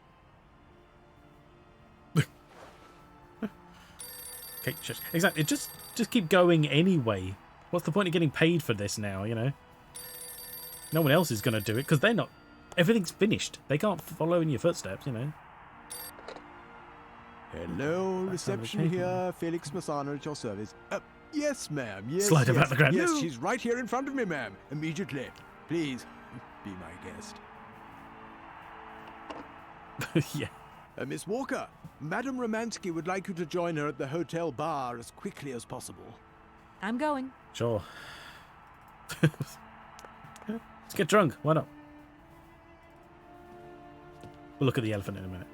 Kate, shush. Exactly. Just keep going anyway. What's the point of getting paid for this now, you know? No one else is going to do it because they're not... Everything's finished. They can't follow in your footsteps, you know? Hello, That's how they reception came here. Felix Massano at your service. Yes, ma'am. Yes, Slide yes. about the ground. Yes, No. she's right here in front of me, ma'am. Immediately. Please, be my guest. Yeah. Miss Walker, Madame Romansky would like you to join her at the hotel bar as quickly as possible. I'm going. Sure. Let's get drunk. Why not? We'll look at the elephant in a minute.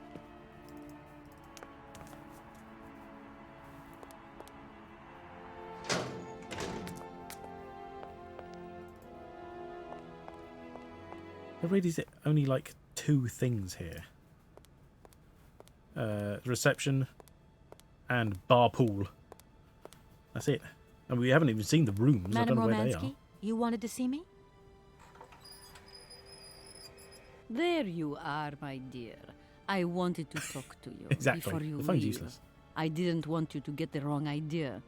There really is only like 2 things here. Reception and bar pool. That's it. And we haven't even seen the rooms. I Madame don't know where they are. Romansky, you wanted to see me? There you are, my dear. I wanted to talk to you Exactly. before you The phone's leave. useless. I didn't want you to get the wrong idea.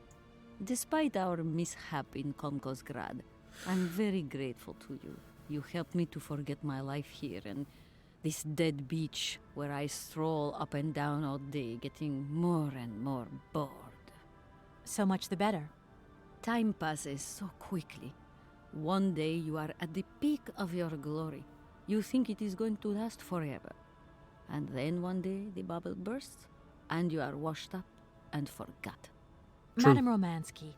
Despite our mishap in Komkosgrad, I'm very grateful to you. You helped me to forget my life here and this dead beach where I stroll up and down all day, getting more and more bored. So much the better. Time passes so quickly. One day you are at the peak of your glory. You think it is going to last forever. And then one day the bubble bursts, and you are washed up and forgot. True. Madame Romansky,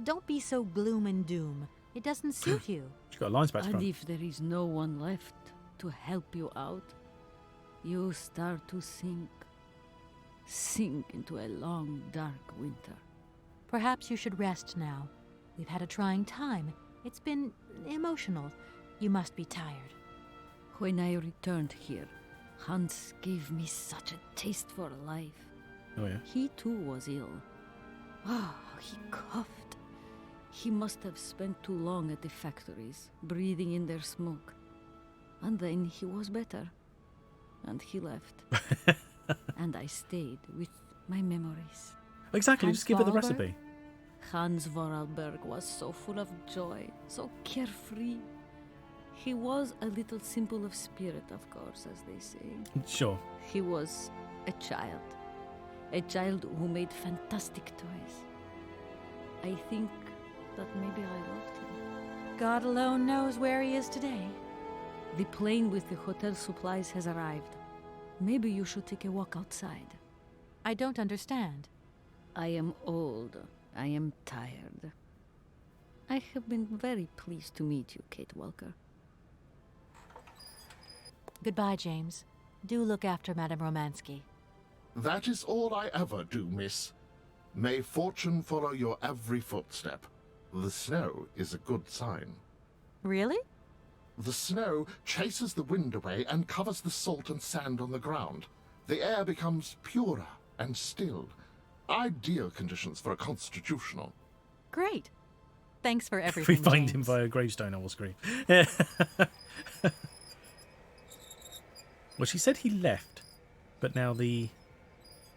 don't be so gloom and doom. It doesn't suit you. She's got lines back to And front. if there is no one left to help you out, you start to sink into a long, dark winter. Perhaps you should rest now. We've had a trying time. It's been emotional. You must be tired. When I returned here, Hans gave me such a taste for life. Oh, yeah. He too was ill. Ah, he coughed. He must have spent too long at the factories, breathing in their smoke. And then he was better. And he left. And I stayed with my memories. Exactly, Hans just give her the Vorarlberg? recipe. Hans Vorarlberg was so full of joy, so carefree. He was a little simple of spirit, of course, as they say. Sure. He was a child who made fantastic toys. I think that maybe I loved him. God alone knows where he is today. The plane with the hotel supplies has arrived. Maybe you should take a walk outside. I don't understand. I am old. I am tired. I have been very pleased to meet you, Kate Walker. Goodbye, James. Do look after Madame Romansky. That is all I ever do, miss. May fortune follow your every footstep. The snow is a good sign. Really? The snow chases the wind away and covers the salt and sand on the ground. The air becomes purer and still. Ideal conditions for a constitutional. Great. Thanks for everything, We find James. him via gravestone on screen. Well, she said he left, but now the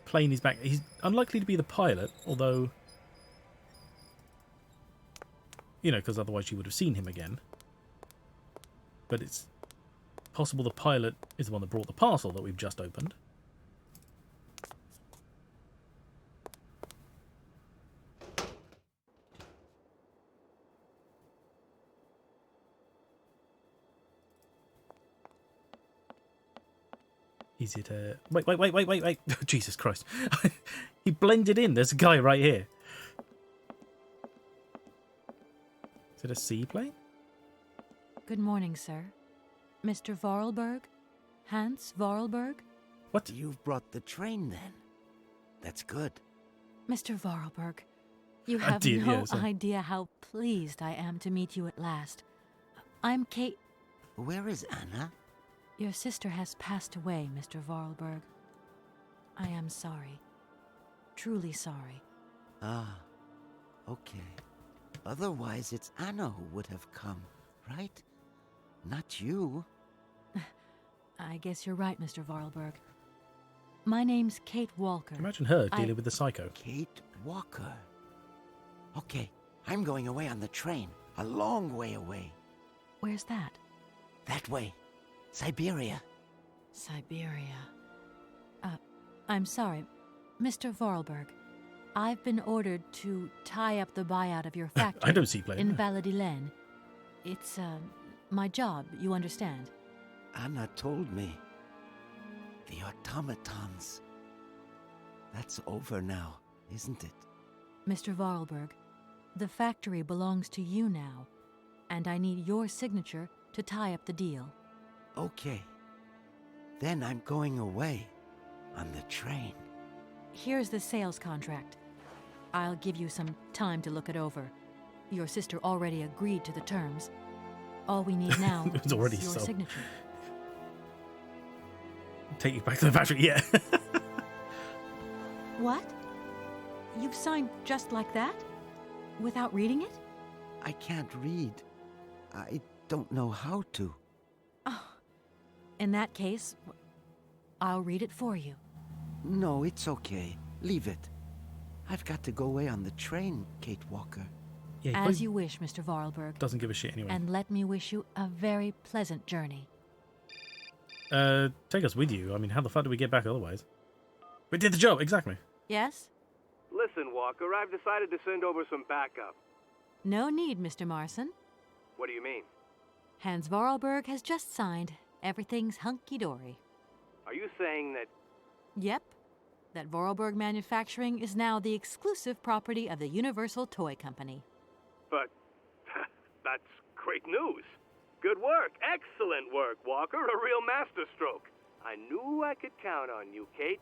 plane is back. He's unlikely to be the pilot, although, because otherwise you would have seen him again. But it's possible the pilot is the one that brought the parcel that we've just opened. Is it a... Wait. Jesus Christ. He blended in. There's a guy right here. Is it a seaplane? Good morning, sir. Mr. Vorarlberg? Hans Vorarlberg? What? You've brought the train, then. That's good. Mr. Vorarlberg, you I have did, no yes, idea how pleased I am to meet you at last. I'm Kate... Where is Anna? Your sister has passed away, Mr. Vorarlberg. I am sorry. Truly sorry. Ah, okay. Otherwise, it's Anna who would have come, right? Not you. I guess you're right, Mr. Vorarlberg. My name's Kate Walker. Imagine her dealing with the psycho. Kate Walker. Okay, I'm going away on the train. A long way away. Where's that? That way. Syberia. Syberia. I'm sorry. Mr. Vorarlberg, I've been ordered to tie up the buyout of your factory I don't see plane. in Valladolid. It's, my job, you understand. Anna told me. The automatons. That's over now, isn't it? Mr. Vorarlberg, the factory belongs to you now, and I need your signature to tie up the deal. Okay. Then I'm going away on the train. Here's the sales contract. I'll give you some time to look it over. Your sister already agreed to the terms. All we need now It was already is your sold. signature. Take you back to the factory, yeah. What? You've signed just like that? Without reading it? I can't read. I don't know how to. Oh. In that case, I'll read it for you. No, it's okay. Leave it. I've got to go away on the train, Kate Walker. Yeah, As you wish, Mr. Vorarlberg. doesn't give a shit anyway. And let me wish you a very pleasant journey. Take us with you. I mean, how the fuck do we get back otherwise? We did the job, exactly. Yes? Listen, Walker, I've decided to send over some backup. No need, Mr. Marson. What do you mean? Hans Vorarlberg has just signed. Everything's hunky-dory. Are you saying that... Yep. That Vorarlberg Manufacturing is now the exclusive property of the Universal Toy Company. But that's great news. Good work. Excellent work, Walker. A real masterstroke. I knew I could count on you, Kate.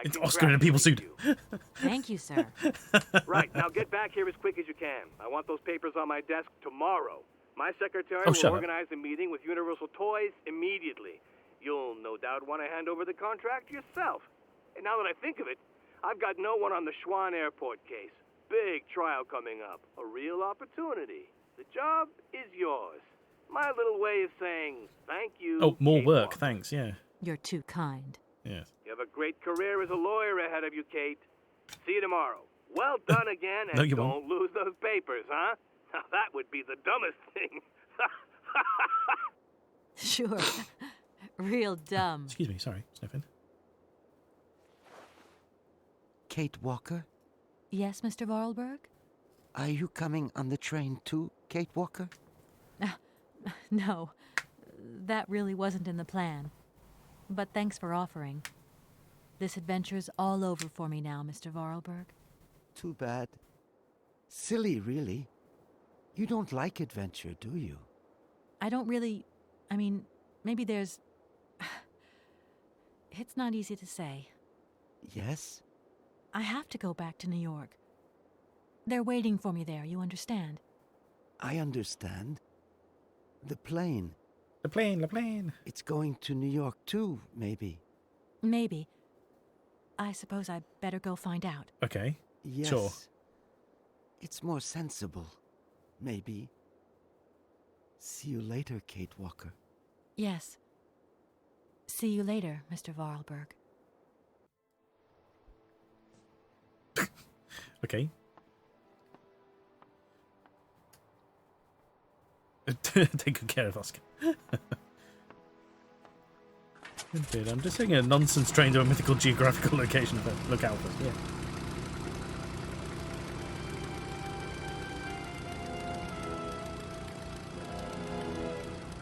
It's Oscar in a people suit. Thank you, sir. Right, now get back here as quick as you can. I want those papers on my desk tomorrow. My secretary Oh, will shut up. organize a meeting with Universal Toys immediately. You'll no doubt want to hand over the contract yourself. And now that I think of it, I've got no one on the Schwann Airport case. Big trial coming up. A real opportunity. The job is yours. My little way of saying thank you. Oh, more Kate work, Walker. thanks, yeah. You're too kind. Yes. You have a great career as a lawyer ahead of you, Kate. See you tomorrow. Well done again, and No, you don't lose those papers, huh? Now, that would be the dumbest thing. Sure. Real dumb. Excuse me, sorry, sniffing. Kate Walker, Yes, Mr. Vorarlberg? are you coming on the train too, Kate Walker? No. That really wasn't in the plan. But thanks for offering. This adventure's all over for me now, Mr. Vorarlberg. Too bad. Silly, really. You don't like adventure, do you? I don't really... I mean, maybe there's... It's not easy to say. Yes? I have to go back to New York. They're waiting for me there, you understand? I understand. The plane. The plane. It's going to New York too, maybe. Maybe. I suppose I better go find out. Okay. Yes. Sure. It's more sensible. Maybe. See you later, Kate Walker. Yes. See you later, Mr. Vorarlberg. Okay. Take good care of Oscar. Indeed, I'm just taking a nonsense train to a mythical geographical location, but look out for it, yeah.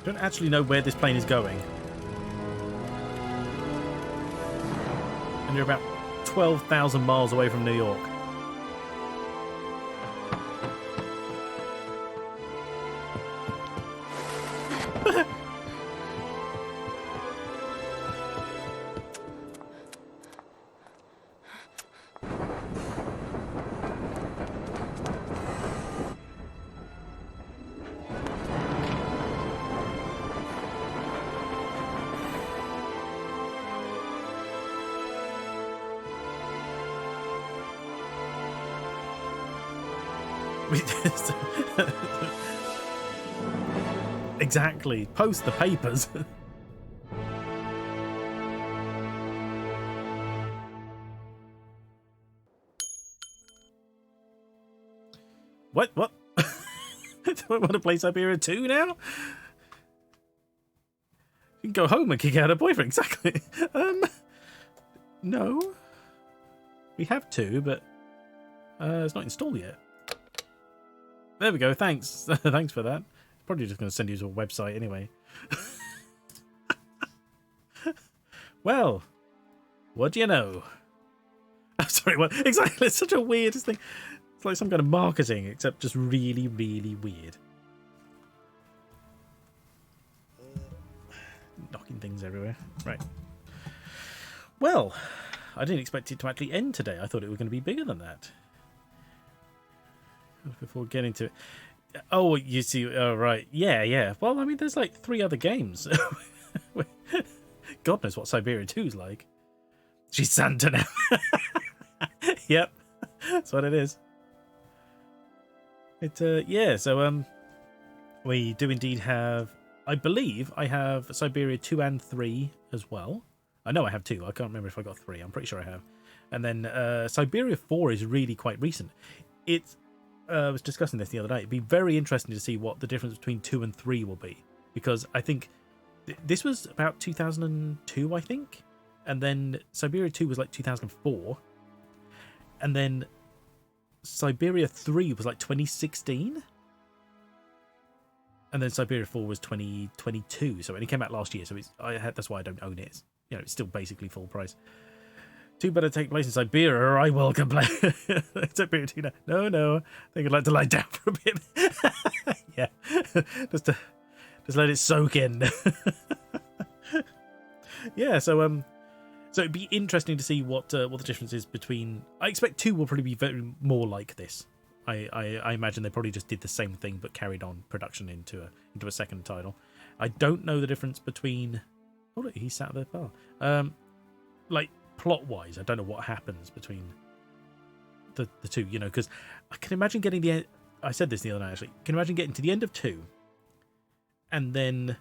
Don't actually know where this plane is going. And you're about 12,000 miles away from New York. Exactly. Post the papers. What? Do I want to play Syberia 2 now? You can go home and kick out her boyfriend. Exactly. No. We have 2, but it's not installed yet. There we go. Thanks. Thanks for that. Probably just going to send you to a website anyway. Well, what do you know? Sorry, what? Exactly. It's such a weird thing. It's like some kind of marketing, except just really, really weird. Knocking things everywhere. Right. Well, I didn't expect it to actually end today. I thought it was going to be bigger than that. Before getting to it. Oh, you see. Oh, right. Yeah. Well, I mean, there's like 3 other games. God knows what Syberia 2 is like. She's Santa now. Yep. That's what it is. Yeah, so, we do indeed have... I believe I have Syberia 2 and 3 as well. I know I have 2. I can't remember if I got 3. I'm pretty sure I have. And then Syberia 4 is really quite recent. It's I was discussing this the other day. It'd be very interesting to see what the difference between 2 and 3 will be, because I think this was about 2002, I think, and then Syberia 2 was like 2004, and then Syberia 3 was like 2016, and then Syberia 4 was 2022. So it only came out last year. So that's why I don't own it. It's, it's still basically full price. 2 better take place in Syberia, or I will complain. Syberia 2 now. No. I think I'd like to lie down for a bit. Yeah. Just let it soak in. Yeah, so it'd be interesting to see what the difference is between... I expect 2 will probably be very more like this. I imagine they probably just did the same thing but carried on production into a second title. I don't know the difference between... Oh, look, he sat at the bar. Like, plot-wise, I don't know what happens between the 2, because I can imagine getting the... I said this the other night, actually. Can you imagine getting to the end of 2, and then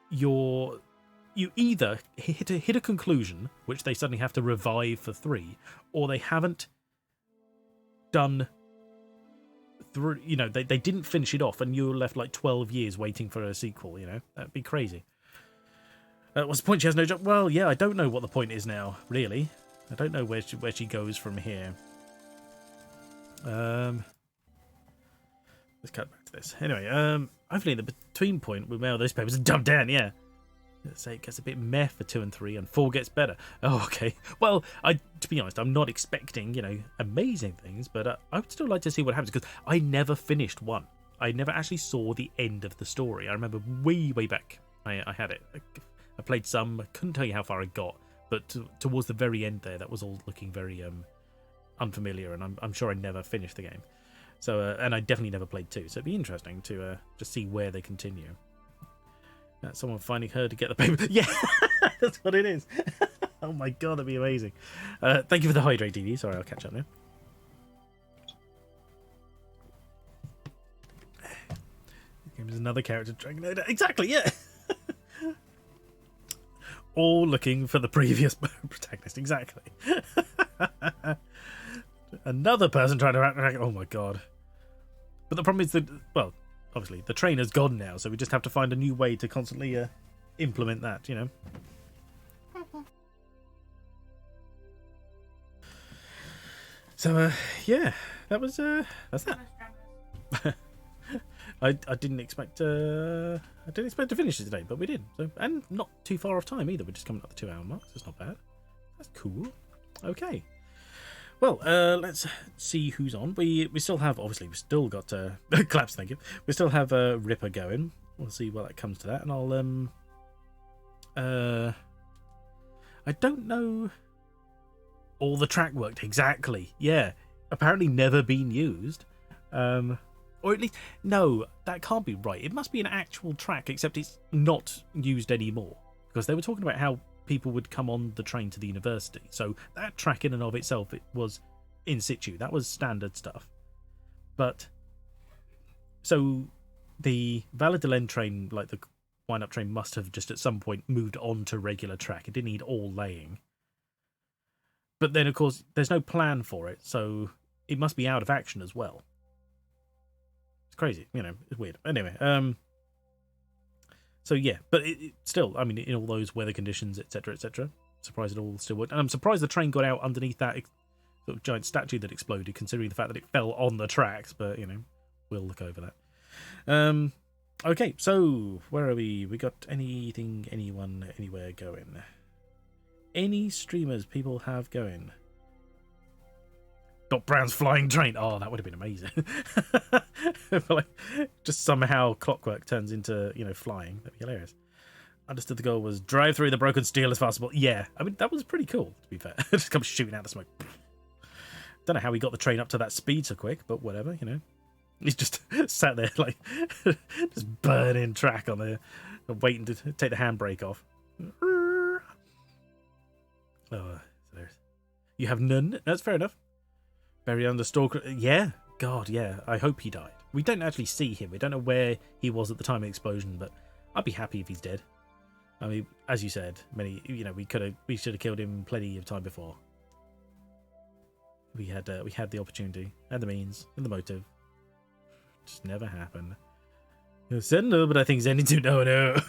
you either hit a conclusion, which they suddenly have to revive for 3, or they haven't done... they didn't finish it off, and you're left like 12 years waiting for a sequel, That'd be crazy. What's the point? She has no job. Well, yeah, I don't know what the point is now, really. I don't know where she goes from here. Let's cut back to this. Anyway, hopefully the between point with those papers are dumbed down, yeah. Let's say it gets a bit meh for 2 and 3, and 4 gets better. Oh, okay. Well, to be honest, I'm not expecting, amazing things, but I would still like to see what happens, because I never finished 1. I never actually saw the end of the story. I remember way back I had it. I played some. I couldn't tell you how far I got, but towards the very end there, that was all looking very unfamiliar, and I'm sure I never finished the game. So, and I definitely never played 2, so it'd be interesting to just see where they continue. Someone finding her to get the paper. Yeah, that's what it is. Oh my god, that'd be amazing. Thank you for the hydrate, DV. Sorry, I'll catch up now. There's another character dragging it. Exactly, yeah. All looking for the previous protagonist, exactly. Another person trying to act. Oh my god. But the problem is that, well, obviously the train has gone now, so we just have to find a new way to constantly implement that, So yeah, that's that. I didn't expect to finish it today, but we did. So, and not too far off time either. We're just coming up the 2-hour mark, so it's not bad. That's cool. Okay. Well, let's see who's on. We still have, obviously, we still got claps. Thank you. We still have Ripper going. We'll see what that comes to that, and I'll I don't know. All the track worked exactly. Yeah, apparently never been used. Or at least, no, that can't be right. It must be an actual track, except it's not used anymore. Because they were talking about how people would come on the train to the university. So that track in and of itself, it was in situ. That was standard stuff. But, so the Valladolid train, like the wind-up train, must have just at some point moved on to regular track. It didn't need all laying. But then, of course, there's no plan for it, so it must be out of action as well. Crazy, it's weird. Anyway, so yeah, but it still, I mean, in all those weather conditions, etc., surprised it all still worked. And I'm surprised the train got out underneath that sort of giant statue that exploded, considering the fact that it fell on the tracks. But we'll look over that. Okay, so where are we? We got anything, anyone, anywhere going? Any streamers people have going? Doc Brown's flying train. Oh, that would have been amazing. Like, just somehow clockwork turns into, flying. That'd be hilarious. Understood the goal was drive through the broken steel as fast as possible. Yeah, I mean, that was pretty cool, to be fair. Just comes shooting out the smoke. Don't know how he got the train up to that speed so quick, but whatever, He's just sat there, like, just burning track on there, waiting to take the handbrake off. Oh, you have none? That's fair enough. Buried under stalker. Yeah, God, yeah. I hope he died. We don't actually see him. We don't know where he was at the time of the explosion, but I'd be happy if he's dead. I mean, as you said, we should have killed him plenty of time before. We had the opportunity, and the means, and the motive. Just never happened. You said no, but I think Zenny do no.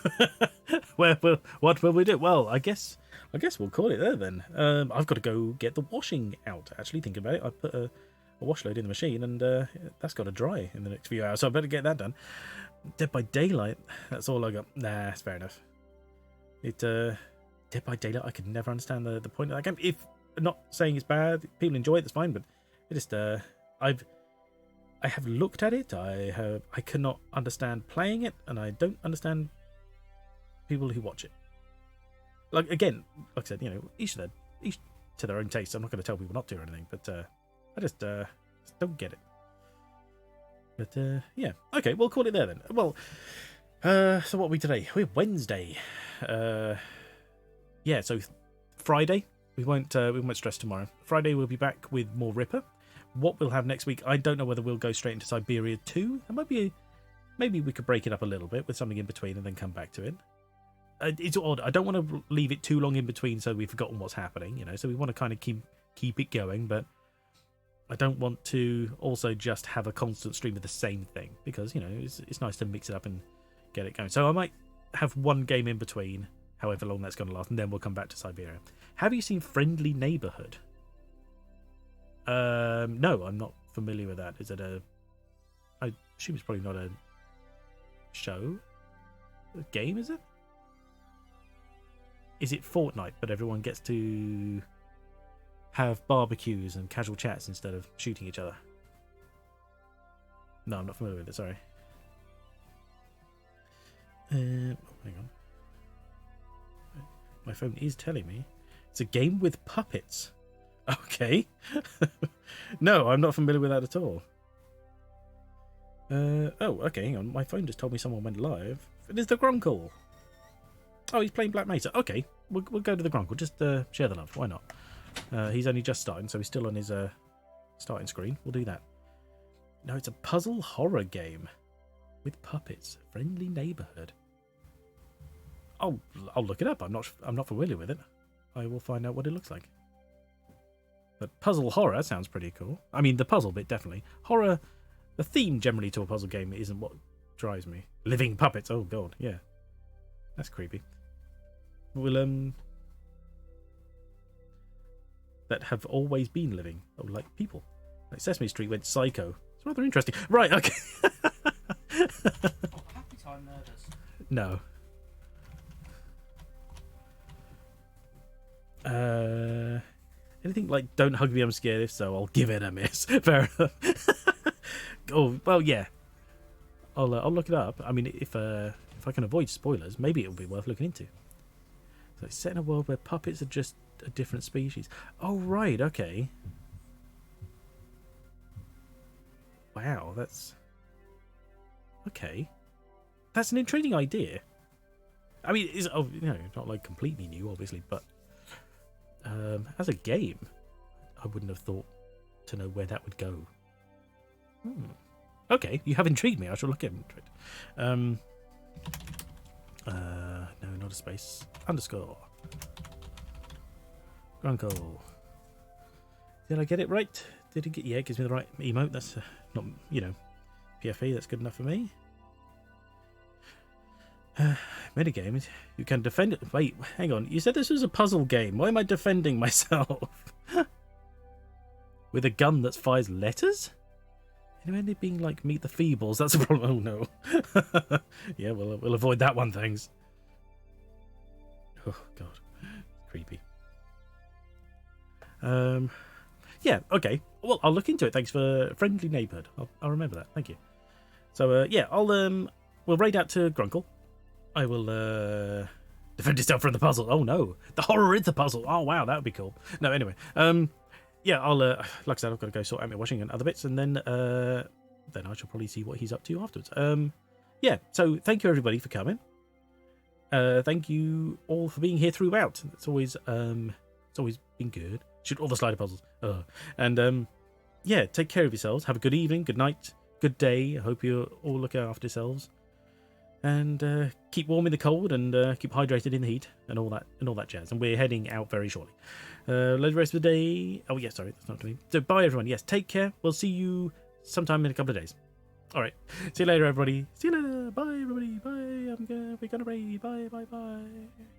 What will we do? Well, I guess we'll call it there then. I've got to go get the washing out. Actually, thinking about it, I put a wash load in the machine, and that's got to dry in the next few hours. So I better get that done. Dead by Daylight. That's all I got. Nah, that's fair enough. Dead by Daylight. I could never understand the point of that game. If I'm not saying it's bad, people enjoy it. That's fine, but it just I have looked at it. I cannot understand playing it, and I don't understand people who watch it. Like I said, each to their own taste. I'm not going to tell people not to or anything, but I just don't get it. But yeah, okay, we'll call it there then. Well, so what are we today? We're Wednesday. Yeah, so Friday we won't stress tomorrow. Friday we'll be back with more Ripper. What we'll have next week, I don't know whether we'll go straight into Syberia 2. That might be, maybe we could break it up a little bit with something in between and then come back to it. It's odd. I don't want to leave it too long in between so we've forgotten what's happening, so we want to kind of keep it going, but I don't want to also just have a constant stream of the same thing because, it's nice to mix it up and get it going. So I might have one game in between, however long that's going to last, and then we'll come back to Syberia. Have you seen Friendly Neighborhood? No, I'm not familiar with that. Is it I assume it's probably not a show? A game, is it? Is it Fortnite, but everyone gets to have barbecues and casual chats instead of shooting each other? No, I'm not familiar with it, sorry. Hang on. My phone is telling me it's a game with puppets. Okay. No, I'm not familiar with that at all. Oh, okay, hang on. My phone just told me someone went live. It is the Grunkle. Oh, he's playing Black Mesa. Okay, we'll go to the Grunkle. Just share the love. Why not? He's only just starting, so he's still on his starting screen. We'll do that. No, it's a puzzle horror game with puppets. Friendly Neighborhood. I'll look it up. I'm not familiar with it. I will find out what it looks like. But puzzle horror sounds pretty cool. I mean, the puzzle bit, definitely. Horror, the theme generally to a puzzle game isn't what drives me. Living puppets, oh god, yeah. That's creepy. We'll, that have always been living, like people. Like Sesame Street went psycho. It's rather interesting. Right, okay. Happy Time Murders. No. Anything like Don't Hug Me, I'm Scared? If so, I'll give it a miss. Fair enough. Oh, well, yeah. I'll look it up. I mean, if I can avoid spoilers, maybe it'll be worth looking into. So it's set in a world where puppets are just a different species. Oh, right, okay. Wow, that's... Okay. That's an intriguing idea. I mean, it's not like completely new, obviously, but as a game, I wouldn't have thought to know where that would go. Okay, you have intrigued me. I shall look into it. No, not a space. Underscore. Grunkle. Did I get it right? Did it get? Yeah, it gives me the right emote. That's not, PFE. That's good enough for me. Minigame. You can defend it. Wait, hang on. You said this was a puzzle game. Why am I defending myself? With a gun that fires letters? Anyone being like Meet the Feebles? That's a problem. Oh no. Yeah, we'll avoid that one. Thanks. Oh god, creepy. Yeah. Okay. Well, I'll look into it. Thanks for Friendly Neighborhood. I'll remember that. Thank you. So yeah, we'll raid out to Grunkle. I will defend yourself from the puzzle. Oh no, the horror is the puzzle. Oh wow, that would be cool. No, anyway, yeah, I'll like I said, I've got to go sort out my washing and other bits, and then I shall probably see what he's up to afterwards. Yeah. So thank you everybody for coming. Thank you all for being here throughout. It's always been good. Shoot all the slider puzzles. And yeah, take care of yourselves. Have a good evening, good night, good day. I hope you all look after yourselves. and keep warm in the cold and keep hydrated in the heat and all that jazz. And we're heading out very shortly. The rest of the day. Oh yeah, sorry, that's not to me. So bye everyone. Yes, take care. We'll see you sometime in a couple of days. All right. See you later, everybody. See you later. Bye, everybody. Bye. We're gonna raid. Bye. Bye. Bye.